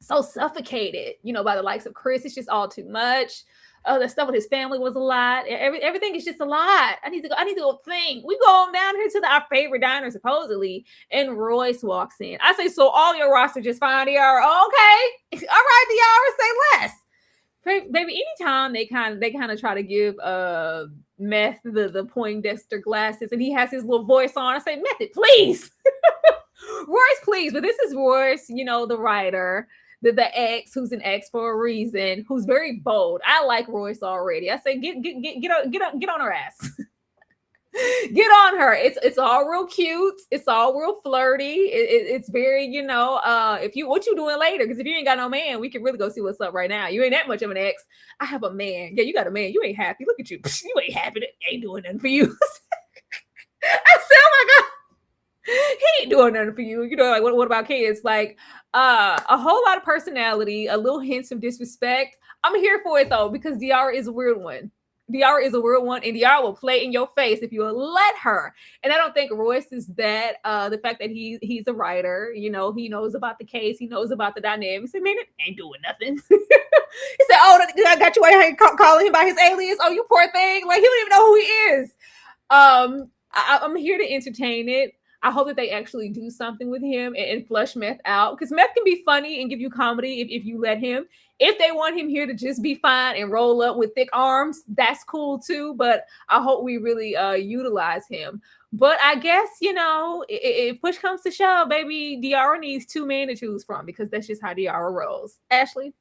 so suffocated, by the likes of Chris. It's just all too much. The stuff with his family was a lot. Everything is just a lot. I need to go think. We go on down here to our favorite diner, supposedly, and Royce walks in. I say, so all your roster just fine, Diarra. Okay. All right, Diarra, say less. Baby, anytime they kind of try to give Meth the Poindexter glasses and he has his little voice on, I say, Method, please. Royce, please. But this is Royce, the writer. The ex, who's an ex for a reason, who's very bold. I like Royce already. I say, get on her ass. Get on her. It's all real cute. It's all real flirty. It's very, if you what you doing later? Because if you ain't got no man, we can really go see what's up right now. You ain't that much of an ex. I have a man. Yeah, you got a man. You ain't happy. Look at you. You ain't happy. They ain't doing nothing for you. I said, oh my God. He ain't doing nothing for you. Like what about kids? Like a whole lot of personality, a little hints of disrespect. I'm here for it though, because Diarra is a weird one. Diarra is a weird one, and Diarra will play in your face if you will let her. And I don't think Royce is that. The fact that he's a writer, he knows about the case, he knows about the dynamics. I mean, it ain't doing nothing. He said, "Oh, I got you calling him by his alias. Oh, you poor thing. Like he don't even know who he is." I'm here to entertain it. I hope that they actually do something with him and flush Meth out, because Meth can be funny and give you comedy if you let him. If they want him here to just be fine and roll up with thick arms, that's cool too. But I hope we really utilize him. But I guess, if push comes to shove, baby, Diarra needs 2 men to choose from, because that's just how Diarra rolls. Ashley?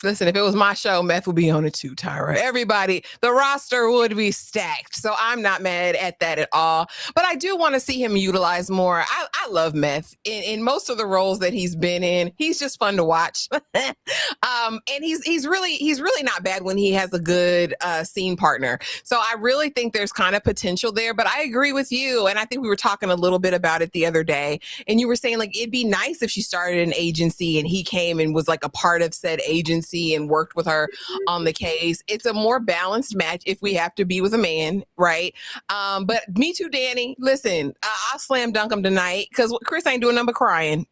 Listen, if it was my show, Meth would be on it too, Tyra. Everybody, the roster would be stacked. So I'm not mad at that at all. But I do want to see him utilized more. I love Meth. In most of the roles that he's been in, he's just fun to watch. And he's really not bad when he has a good scene partner. So I really think there's kind of potential there. But I agree with you. And I think we were talking a little bit about it the other day. And you were saying, like, it'd be nice if she started an agency and he came and was like a part of said agency and worked with her on the case. It's a more balanced match if we have to be with a man, right? But me too, Danny. Listen, I'll slam dunk him tonight because Chris ain't doing nothing but crying.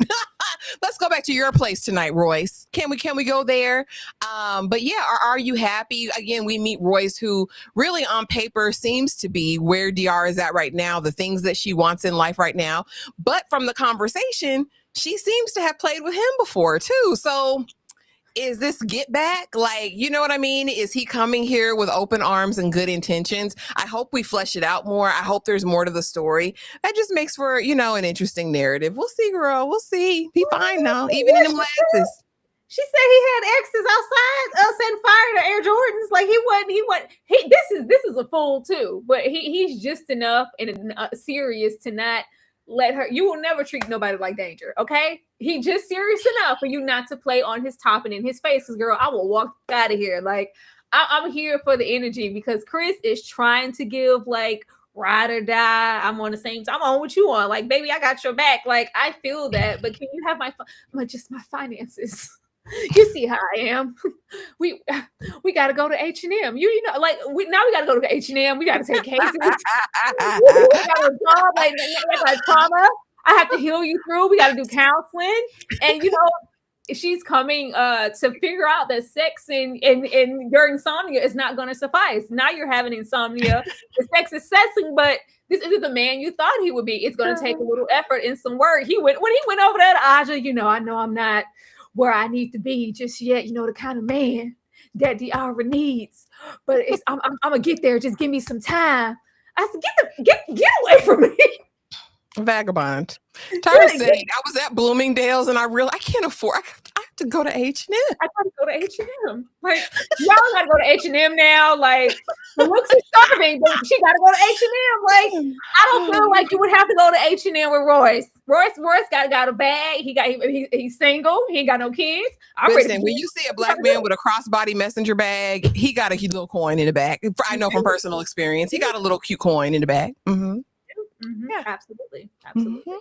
Let's go back to your place tonight, Royce. Can we go there? But yeah, are you happy? Again, we meet Royce, who really on paper seems to be where Diarra is at right now, the things that she wants in life right now. But from the conversation, she seems to have played with him before too. So is this get back? Like, you know what I mean? Is he coming here with open arms and good intentions? I hope we flesh it out more. I hope there's more to the story. That just makes for, an interesting narrative. We'll see, girl. We'll see. Be fine now, even in them glasses. She said he had exes outside setting fire to Air Jordans. Like this is a fool too, but he's just enough and serious to not let her. You will never treat nobody like danger, okay? He just serious enough for you not to play on his top and in his face. Because girl, I will walk out of here. Like I'm here for the energy, because Chris is trying to give like ride or die. I'm on the same time. I'm on what you on. Like, baby, I got your back. Like, I feel that, but can you have my finances? You see how I am. We got to go to H&M. We got to go to H&M. We got to take cases. We got a job, like trauma. I have to heal you through. We got to do counseling. And she's coming to figure out that sex and your insomnia is not going to suffice. Now you're having insomnia. The sex is cessing, but this isn't the man you thought he would be. It's going to take a little effort and some work. When he went over there to Aja, I know I'm not where I need to be just yet. The kind of man that Diarra needs, but I'm gonna get there. Just give me some time. I said, get away from me. Vagabond. Tyra said, I was at Bloomingdale's and I can't afford. I have to go to H&M. I gotta go to H&M. Like, y'all gotta go to H&M now. Like, the looks are starving, but she gotta go to H&M. Like, I don't feel like you would have to go to H&M with Royce. Royce got a bag. He's single. He ain't got no kids. Listen, when you see a black man with a crossbody messenger bag, he got a little coin in the back. I know from personal experience. He got a little cute coin in the back. Mm-hmm. Mm-hmm. Yeah, absolutely. Mm-hmm.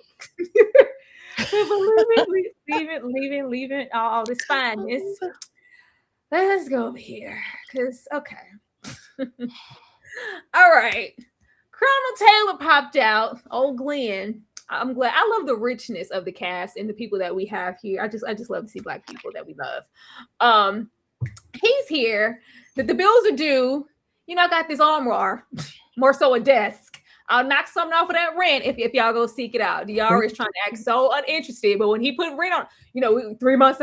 leaving all this fineness. Let's go over here, because okay. All right, Colonel Taylor popped out. Old Glenn. I'm glad. I love the richness of the cast and the people that we have here. I just love to see black people that we love. He's here. The bills are due. I got this armoire, more so a desk. I'll knock something off of that rent if y'all go seek it out. Diarra is trying to act so uninterested, but when he put rent on, 3 months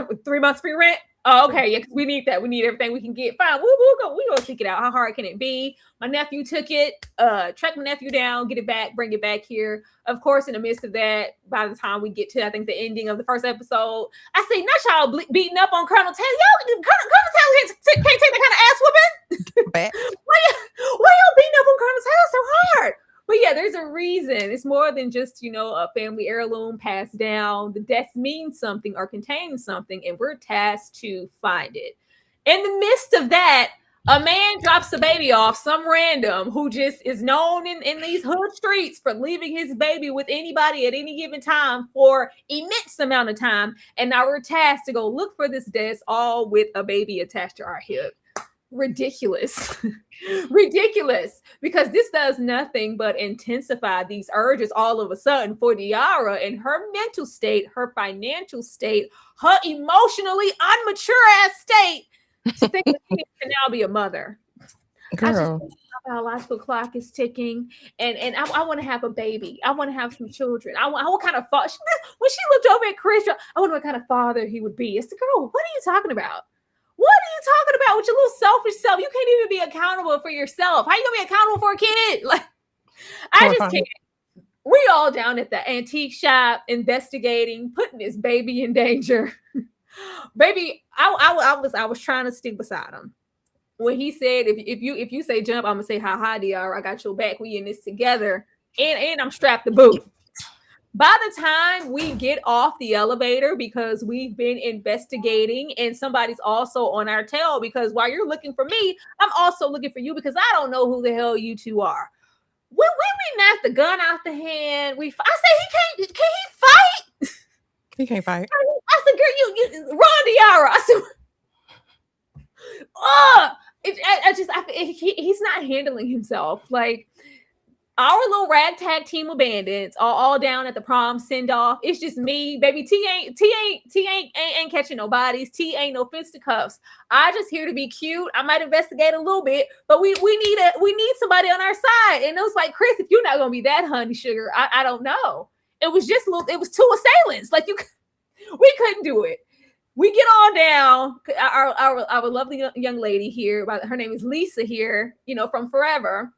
free rent. Oh, okay, yeah, because we need that. We need everything we can get. Fine, we'll go seek it out. How hard can it be? My nephew took it, track my nephew down, get it back, bring it back here. Of course, in the midst of that, by the time we get to, I think, the ending of the first episode, I say, not y'all beating up on Colonel Taylor. Y'all, Colonel Taylor can't take that kind of ass whooping. Why y'all beating up on Colonel Taylor so hard? But yeah, It's more than just, a family heirloom passed down. The desk means something or contains something, and we're tasked to find it. In the midst of that, a man drops a baby off, some random who just is known in these hood streets for leaving his baby with anybody at any given time for immense amount of time. And now we're tasked to go look for this desk, all with a baby attached to our hip. Ridiculous. Ridiculous. Because this does nothing but intensify these urges all of a sudden for Diarra and her mental state, her financial state, her emotionally immature ass state to think that she can now be a mother. Girl. My biological clock is ticking, and I want to have a baby. I want to have some children. What kind of father? When she looked over at Chris, I wonder what kind of father he would be. It's the girl. What are you talking about? What are you talking about with your little selfish self? You can't even be accountable for yourself. How you gonna be accountable for a kid? Like, I just can't. We all down at the antique shop investigating, putting this baby in danger. Baby, I was trying to stick beside him when he said, if you say jump, I'm gonna say hi Diarra, I got your back. We in this together, and I'm strapped to boot. By the time we get off the elevator, because we've been investigating and somebody's also on our tail, because while you're looking for me, I'm also looking for you, because I don't know who the hell you two are. When we knocked the gun out the hand, I say can he fight? He can't fight. I said, girl, you run, Diarra. I said, he's not handling himself. Like, our little ragtag team of bandits are all down at the prom send off. It's just me, baby. T ain't catching no bodies. T ain't no fisticuffs. I just here to be cute. I might investigate a little bit, but we need somebody on our side. And it was like, Chris, if you're not gonna be that honey sugar, I don't know. It was just it was two assailants. Like, we couldn't do it. We get on down. Our lovely young lady here, her name is Lisa here, from Forever.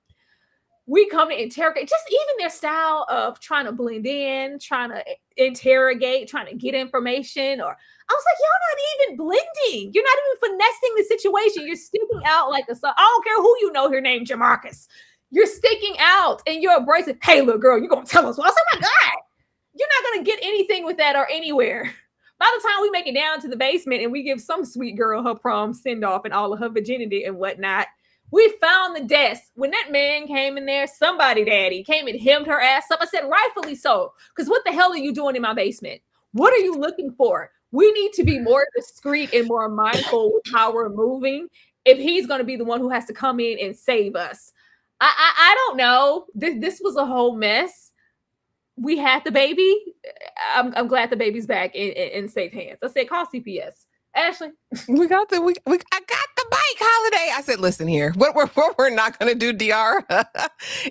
We come to interrogate, just even their style of trying to blend in, trying to interrogate, trying to get information. Or I was like, y'all not even blending. You're not even finessing the situation. You're sticking out like I don't care who you know here named Jamarcus. You're sticking out and you're abrasive. Hey, little girl, you're going to tell us. Well, I was like, oh my God, you're not going to get anything with that or anywhere. By the time we make it down to the basement and we give some sweet girl her prom send off and all of her virginity and whatnot, we found the desk. When that man came in there, somebody daddy came and hemmed her ass up. I said, rightfully so. Because what the hell are you doing in my basement? What are you looking for? We need to be more discreet and more mindful with how we're moving if he's going to be the one who has to come in and save us. I don't know. This was a whole mess. We had the baby. I'm glad the baby's back in safe hands. I said, call CPS. Ashley, I got the bike holiday. I said, listen here, what we're not going to do, Diarra,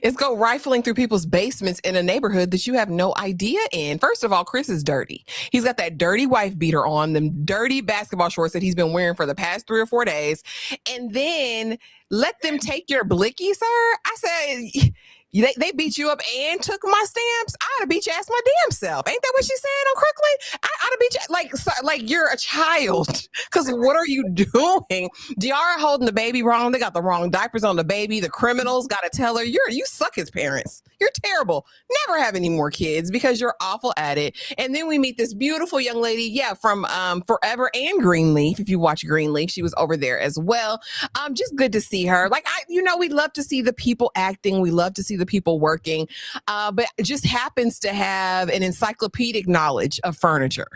is go rifling through people's basements in a neighborhood that you have no idea in. First of all, Chris is dirty. He's got that dirty wife beater on, them dirty basketball shorts that he's been wearing for the past 3 or 4 days. And then let them take your blicky, sir. I said, they beat you up and took my stamps. I ought to beat your ass my damn self. Ain't that what she said on Crooklyn? I ought to beat you like you're a child. Because what are you doing? Diarra holding the baby wrong. They got the wrong diapers on the baby. The criminals got to tell her, you suck as parents. You're terrible. Never have any more kids because you're awful at it. And then we meet this beautiful young lady, from Forever and Greenleaf. If you watch Greenleaf, she was over there as well. Just good to see her. Like, we love to see the people acting. We love to see the people working, but just happens to have an encyclopedic knowledge of furniture,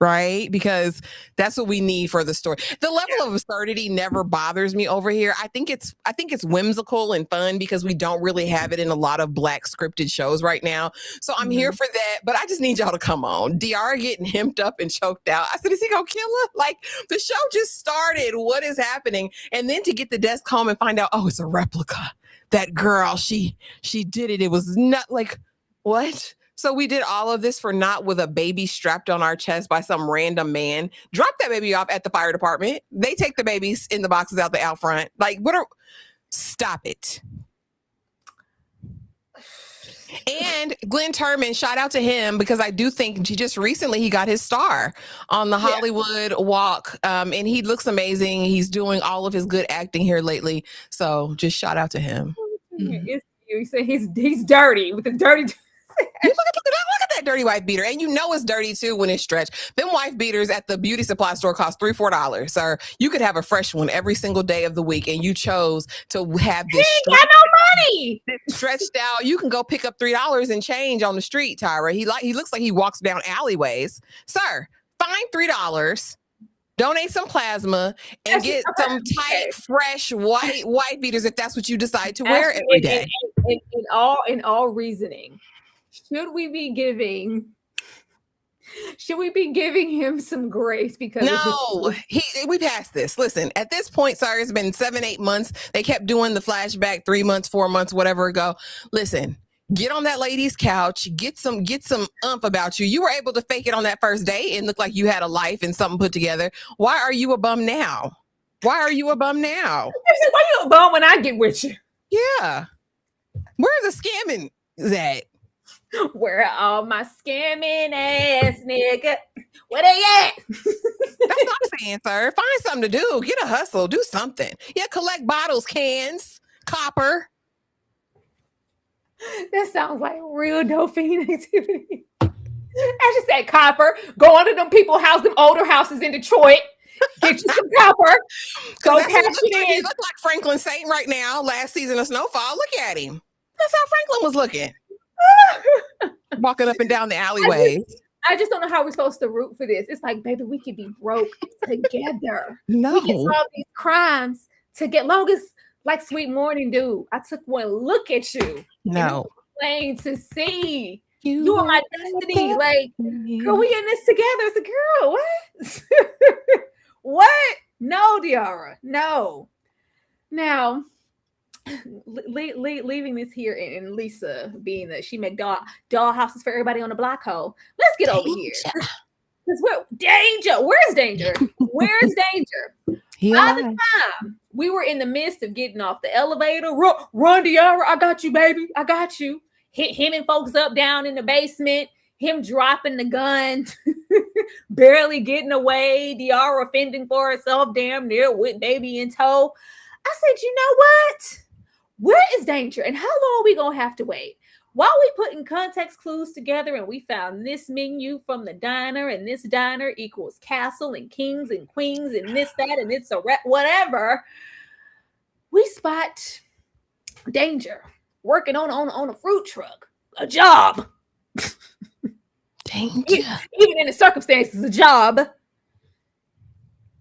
right? Because that's what we need for the story. The level of absurdity never bothers me over here. I think it's whimsical and fun because we don't really have it in a lot of Black scripted shows right now. So I'm here for that, but I just need y'all to come on. Diarra getting hemmed up and choked out. I said, is he gonna kill her? Like, the show just started. What is happening? And then to get the desk home and find out, oh, it's a replica. That girl, she did it. It was not like, what? So we did all of this for not with a baby strapped on our chest by some random man. Drop that baby off at the fire department. They take the babies in the boxes out front. Like, stop it. And Glenn Turman, shout out to him, because I do think he got his star on the Hollywood Walk. And he looks amazing. He's doing all of his good acting here lately. So just shout out to him. You say he's dirty with the dirty. You look at that dirty wife beater, and you know it's dirty too when it's stretched. Them wife beaters at the beauty supply store cost $3-4, sir. You could have a fresh one every single day of the week, and you chose to have this. He ain't got no money. Stretched out. You can go pick up $3 and change on the street, Tyra. He looks like he walks down alleyways, sir. Find $3. Donate some plasma and get some tight, fresh white beaters if that's what you decide to wear every day. In all reasoning, should we be giving him some grace? Because no, we passed this. Listen, at this point, sorry, it's been 7-8 months. They kept doing the flashback 3 months, 4 months, whatever ago. Listen. Get on that lady's couch, get some oomph about you. You were able to fake it on that first date and look like you had a life and something put together. Why are you a bum now? Why you a bum when I get with you? Yeah. Where's the scamming at? Where are all my scamming ass nigga? Where they at? That's what I'm saying, sir. Find something to do. Get a hustle. Do something. Yeah, collect bottles, cans, copper. That sounds like real dopamine activity. I just said copper. Go under them people's house, them older houses in Detroit. Get you some copper. Go cash it in. He look like Franklin Saint right now. Last season of Snowfall. Look at him. That's how Franklin was looking. Walking up and down the alleyways. I just don't know how we're supposed to root for this. It's like, baby, we could be broke together. No. We can solve these crimes to get long as. Like Sweet Morning, dude. I took one look at you. No. Plain to see. You are my destiny. Like, girl, we in this together as a girl. What? What? No, Diarra. No. Now, leaving this here and Lisa being that she make doll houses for everybody on the block hole. Let's get over here. Because danger. Where's danger? Where's danger? By the time we were in the midst of getting off the elevator, run, Diarra, I got you, baby. I got you. Hit him and folks up down in the basement, him dropping the gun, barely getting away, Diarra fending for herself, damn near with baby in tow. I said, you know what? Where is danger? And how long are we going to have to wait? While we putting context clues together and we found this menu from the diner and this diner equals castle and kings and queens and this, that, and it's a whatever, we spot danger working on a fruit truck, a job. Danger. Even in the circumstances, a job.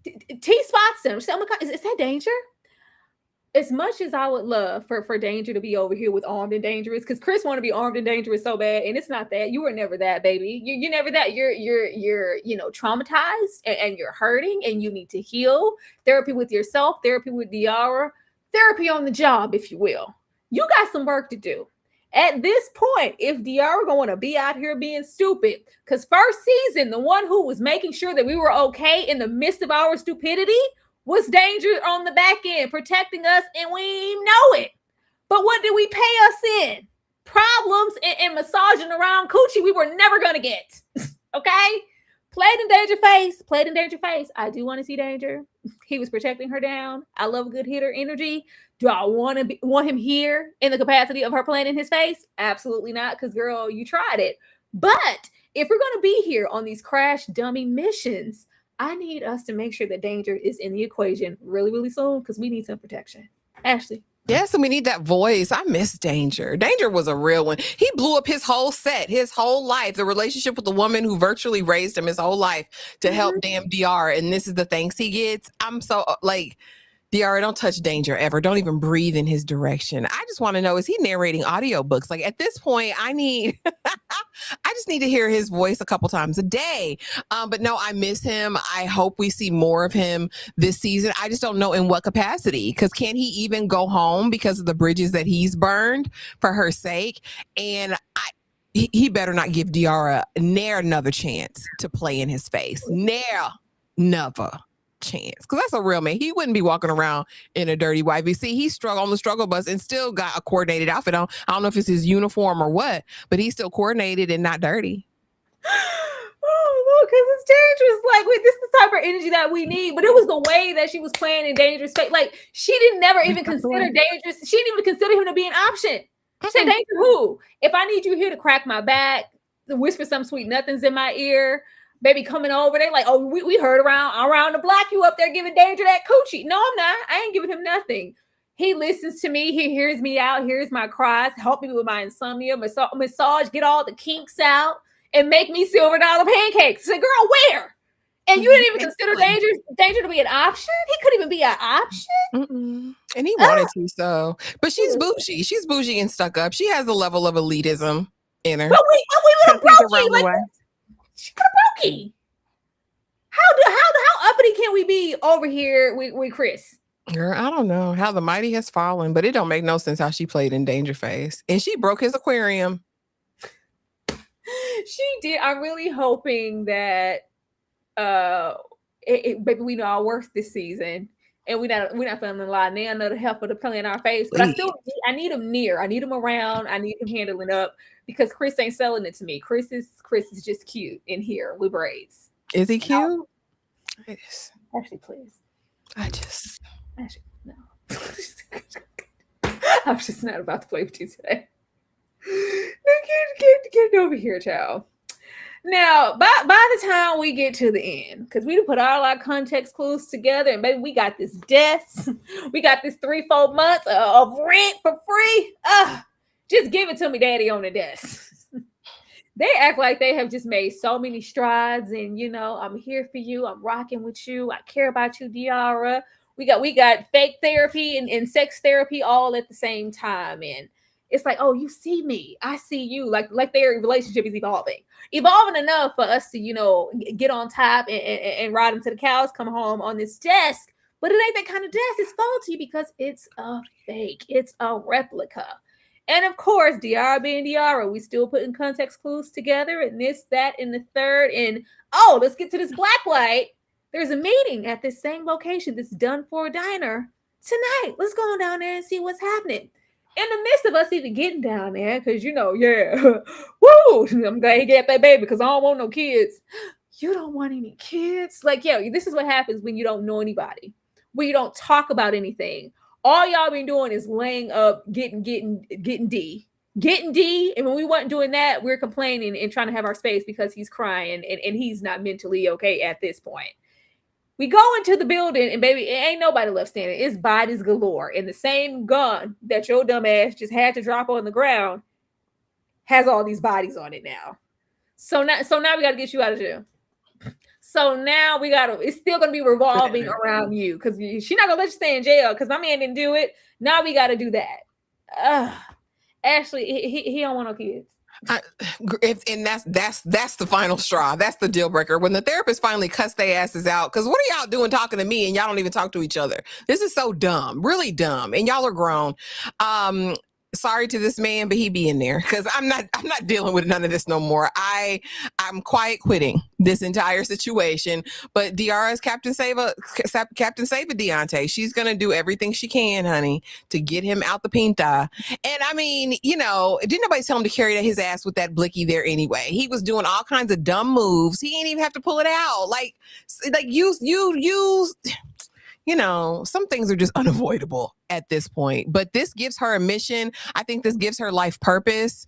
T spots him. She said, oh my God, is that danger? As much as I would love for Danger to be over here with Armed and Dangerous, because Chris want to be Armed and Dangerous so bad, and it's not that. You were never that, baby. You're never that. You're traumatized and you're hurting and you need to heal. Therapy with yourself, therapy with Diarra, therapy on the job, if you will. You got some work to do. At this point, if Diarra going to be out here being stupid, because first season, the one who was making sure that we were okay in the midst of our stupidity was Danger on the back end, protecting us, and we didn't know it. But what did we pay us in? Problems and massaging around coochie we were never going to get. Okay? Played in Danger face. I do want to see Danger. He was protecting her down. I love a good hitter energy. Do I want him here in the capacity of her playing in his face? Absolutely not, because, girl, you tried it. But if we're going to be here on these crash dummy missions, I need us to make sure that Danger is in the equation really, really soon because we need some protection. Ashley. Yes, and we need that voice. I miss Danger. Danger was a real one. He blew up his whole set, his whole life, the relationship with the woman who virtually raised him his whole life to help damn Diarra. And this is the thanks he gets. I'm so like, Diarra, don't touch Danger ever. Don't even breathe in his direction. I just want to know, is he narrating audiobooks? Like at this point, I just need to hear his voice a couple times a day. But no, I miss him. I hope we see more of him this season. I just don't know in what capacity, because can he even go home because of the bridges that he's burned for her sake? And he better not give Diarra ne'er another chance to play in his face. Ne'er never chance, because that's a real man. He wouldn't be walking around in a dirty white. You see, he struggled on the struggle bus and still got a coordinated outfit on. I don't know if it's his uniform or what, but he's still coordinated and not dirty. Oh, because it's Dangerous. Like, wait, this is the type of energy that we need. But it was the way that she was playing in Dangerous face. Like, she didn't never even consider Dangerous. She didn't even consider him to be an option. She said, danger who? If I need you here to crack my back, to whisper some sweet nothings in my ear, baby coming over, they like, oh, we heard around the block you up there giving Danger that coochie. No, I'm not. I ain't giving him nothing. He listens to me. He hears me out, hears my cries, help me with my insomnia, massage, get all the kinks out, and make me $silver pancakes. I said, girl, where? And you didn't even consider danger to be an option? He couldn't even be an option? Mm-mm. And he wanted to, so. But she's bougie. She's bougie and stuck up. She has a level of elitism in her. But we little brokey. Like, she could have brokey. How uppity can we be over here with Chris? Girl, I don't know how the mighty has fallen, but it don't make no sense how she played in Dangerface. And she broke his aquarium. She did. I'm really hoping that baby, we know our worst this season, and we're not feeling a lot now. Another helper to play in our face, but I need him near. I need him around. I need him handling up because Chris ain't selling it to me. Chris is just cute in here with braids. Is he cute? Actually, please. Actually, no. I'm just not about to play with you today. Get over here, child. Now, by the time we get to the end, because we put all our context clues together, and baby, we got this desk, we got this 3-4 months of rent for free. Just give it to me, daddy, on the desk. They act like they have just made so many strides, and I'm here for you. I'm rocking with you. I care about you, Diarra. We got fake therapy and sex therapy all at the same time, and it's like, oh, you see me, I see you. Like their relationship is evolving enough for us to get on top and ride them to the cows come home on this desk. But it ain't that kind of desk. It's faulty because it's a fake. It's a replica. And of course, Diarra being Diarra, we still putting context clues together, and this, that, and the third. And let's get to this black light. There's a meeting at this same location, this done for diner tonight. Let's go on down there and see what's happening. In the midst of us even getting down there, because woo, I'm glad he got that baby because I don't want no kids. You don't want any kids? Like, this is what happens when you don't know anybody, when you don't talk about anything. All y'all been doing is laying up, getting D. And when we weren't doing that, we're complaining and trying to have our space because he's crying and he's not mentally okay at this point. We go into the building and baby, it ain't nobody left standing. It's bodies galore. And the same gun that your dumb ass just had to drop on the ground has all these bodies on it now. So now we got to get you out of jail. So now it's still going to be revolving around you because she's not going to let you stay in jail because my man didn't do it. Now we got to do that. Ashley, he don't want no kids. And that's the final straw. That's the deal breaker. When the therapist finally cuts their asses out, because what are y'all doing talking to me and y'all don't even talk to each other? This is so dumb, really dumb. And y'all are grown. Sorry to this man, but he be in there because I'm not dealing with none of this no more. I'm quiet quitting this entire situation. But Diarra's Captain Save a Deontay. She's gonna do everything she can, honey, to get him out the pinta. And I mean, didn't nobody tell him to carry his ass with that blicky there anyway? He was doing all kinds of dumb moves. He ain't even have to pull it out. Like use. Some things are just unavoidable at this point, but this gives her a mission. I think this gives her life purpose.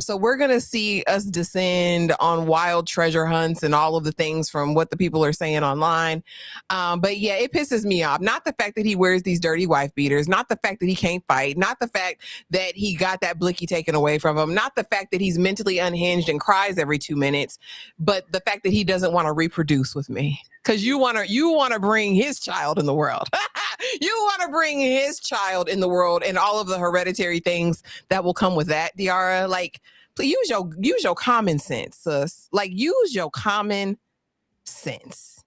So we're going to see us descend on wild treasure hunts and all of the things from what the people are saying online. But yeah, it pisses me off. Not the fact that he wears these dirty wife beaters, not the fact that he can't fight, not the fact that he got that blicky taken away from him, not the fact that he's mentally unhinged and cries every 2 minutes, but the fact that he doesn't want to reproduce with me. Because you want to bring his child in the world. You want to bring his child in the world and all of the hereditary things that will come with that, Diarra. Like, please use your common sense, sis. Like, use your common sense.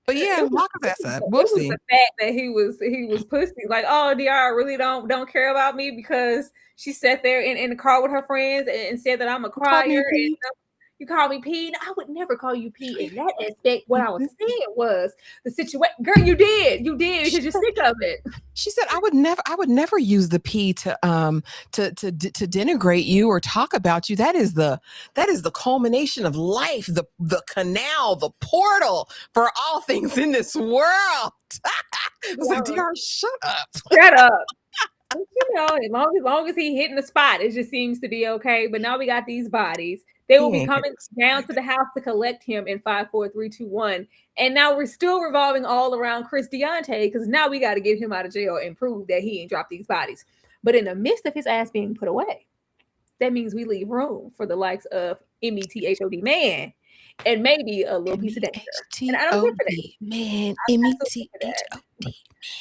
But yeah, lock his ass up. We'll see. The fact that he was pussy. Like, oh, Diarra really don't care about me because she sat there in the car with her friends and said that I'm a crier. You call me P. I would never call you P in that aspect. What I was saying was the situation. Girl, you did because you're sick of it. She said, I would never use the P to denigrate you or talk about you. That is the culmination of life, the canal, the portal for all things in this world. I was like, Diarra, shut up. Shut up. You know, as long as he hitting the spot, it just seems to be okay. But now we got these bodies. They will be coming down to the house to collect him in 5, 4, 3, 2, 1. And now we're still revolving all around Chris Deontay because now we got to get him out of jail and prove that he ain't dropped these bodies. But in the midst of his ass being put away, that means we leave room for the likes of METHOD man and maybe a little piece of danger. And I don't care for that. Man, METHOD.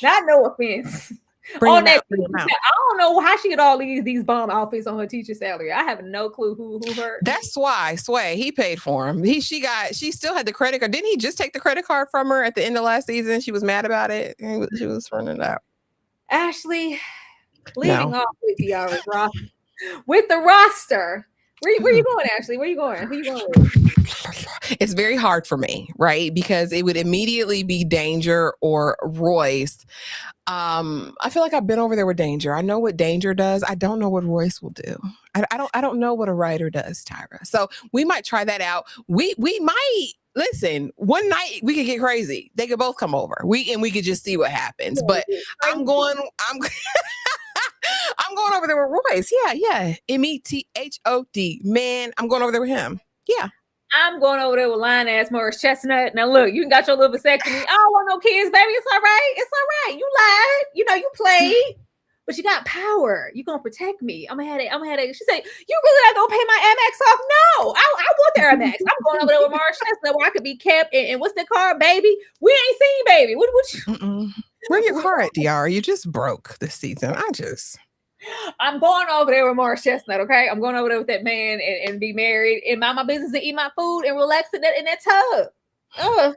Not no offense. On that, I don't know how she get all these bomb outfits on her teacher salary. I have no clue who her. That's why Sway, he paid for him. She still had the credit card. Didn't he just take the credit card from her at the end of last season? She was mad about it. She was running it out. Ashley, leading off with Diarra's roster. With the roster. Where you going, Ashley? Where you going? Who you going with? It's very hard for me, right? Because it would immediately be Danger or Royce. I feel like I've been over there with Danger. I know what Danger does. I don't know what Royce will do. I don't know what a writer does, Tyra. So we might try that out. We might listen. One night we could get crazy. They could both come over. We could just see what happens. But I'm going over there with Royce. Yeah. METHOD. Man, I'm going over there with him. Yeah. I'm going over there with lying ass Morris Chestnut. Now look, you got your little vasectomy. I don't want no kids, baby. It's all right. It's all right. You lied. You know, you played, but you got power. You gonna protect me. I'm gonna have it. She said, "You really not gonna pay my Amex off?" No, I want the Amex. I'm going over there with Morris Chestnut where I could be kept. And what's the car, baby? We ain't seen baby. What you? Where your car at, Diarra? You just broke this season. I'm going over there with Morris Chestnut, okay? I'm going over there with that man and be married and mind my business and eat my food and relax in that tub. I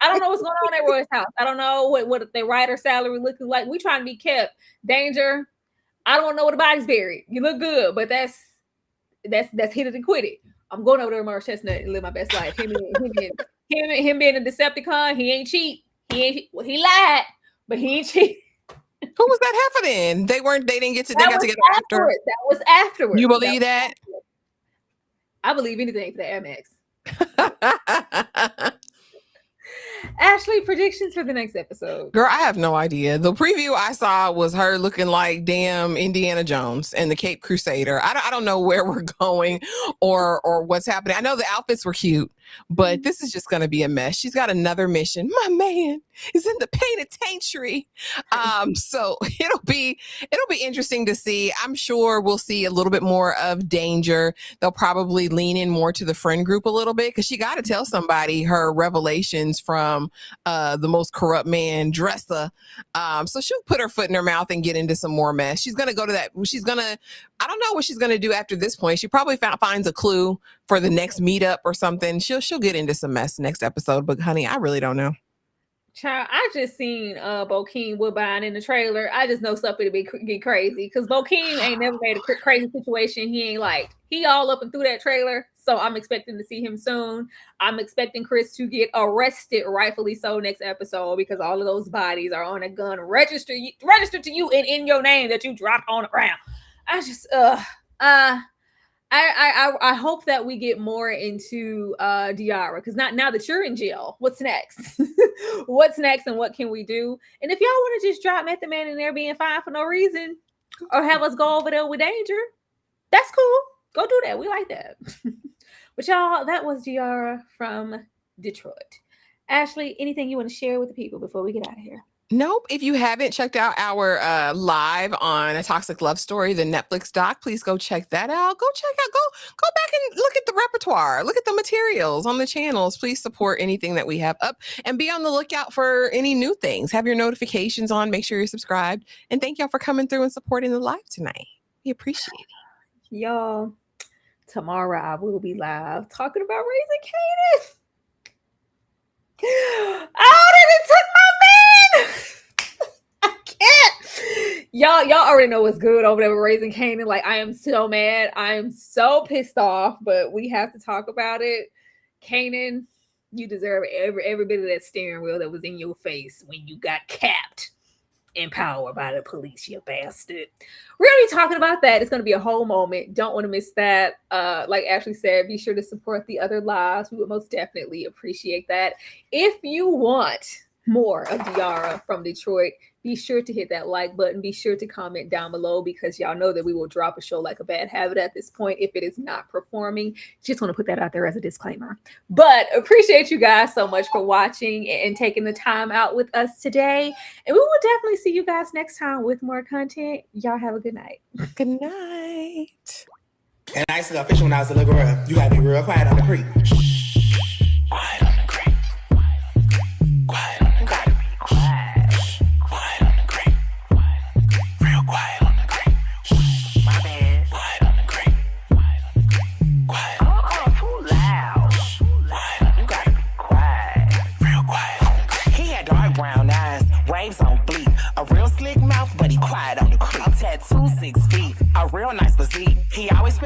don't know what's going on at Roy's house. I don't know what the writer salary looking like. We trying to be kept. Danger. I don't want to know where the body's buried. You look good, but that's hit it and quit it. I'm going over there with Morris Chestnut and live my best life. Him being a Decepticon, he ain't cheat. He lied, but he ain't cheat. Who was that heifer then? They didn't get to. They got together after. That was afterwards. You believe that? I believe anything for the Amex. Ashley, predictions for the next episode. Girl, I have no idea. The preview I saw was her looking like damn Indiana Jones and the Cape Crusader. I don't know where we're going or what's happening. I know the outfits were cute, but this is just going to be a mess. She's got another mission. My man is in the penitentiary. So it'll be interesting to see. I'm sure we'll see a little bit more of Danger. They'll probably lean in more to the friend group a little bit because she got to tell somebody her revelations from the most corrupt man, Dresser. So she'll put her foot in her mouth and get into some more mess. She's going to go to that. I don't know what she's going to do after this point. She probably finds a clue for the next meetup or something. She'll get into some mess next episode. But honey, I really don't know. Child, I just seen Bokeem Woodbine in the trailer. I just know something to get crazy because Bokeem ain't never made a crazy situation he ain't liked. He all up and through that trailer, so I'm expecting to see him soon. I'm expecting Chris to get arrested, rightfully so, next episode because all of those bodies are on a gun registered to you and in your name that you dropped on the ground. I hope that we get more into Diarra because now that you're in jail, what's next? What's next and what can we do? And if y'all want to just drop Method Man in there being fine for no reason or have us go over there with Danger, that's cool. Go do that. We like that. But y'all, that was Diarra from Detroit. Ashley, anything you want to share with the people before we get out of here? Nope. If you haven't checked out our live on A Toxic Love Story, the Netflix doc, please go check that out. Go back and look at the repertoire. Look at the materials on the channels. Please support anything that we have up and be on the lookout for any new things. Have your notifications on. Make sure you're subscribed. And thank y'all for coming through and supporting the live tonight. We appreciate it. Y'all, tomorrow I will be live talking about Raising Kanan. Oh, they took my man. I can't. Y'all already know what's good over there with Raising Kanan. Like, I am so mad. I am so pissed off, but we have to talk about it. Kanan, you deserve every bit of that steering wheel that was in your face when you got capped in power by the police, you bastard. We're going to be talking about that. It's going to be a whole moment. Don't want to miss that. Like Ashley said, be sure to support the other lives. We would most definitely appreciate that. If you want more of Diarra from Detroit, be sure to hit that like button. Be sure to comment down below, because y'all know that we will drop a show like a bad habit at this point if it is not performing. Just want to put that out there as a disclaimer. But appreciate you guys so much for watching and taking the time out with us today. And we will definitely see you guys next time with more content. Y'all have a good night. Good night. And I used to go fishing when I was a little girl. You gotta be real quiet on the creek. Quiet on the creek. Quiet on the creek. Quiet on the creek. Real quiet on the creek. My bad. Quiet on the creek. Quiet on the creek. Too loud. Quiet. You gotta be quiet. Real quiet on the creek. He had dark brown eyes, waves on bleak. A real slick mouth, but he quiet on the creek. I'm tattooed 6 feet, a real nice physique. He always spent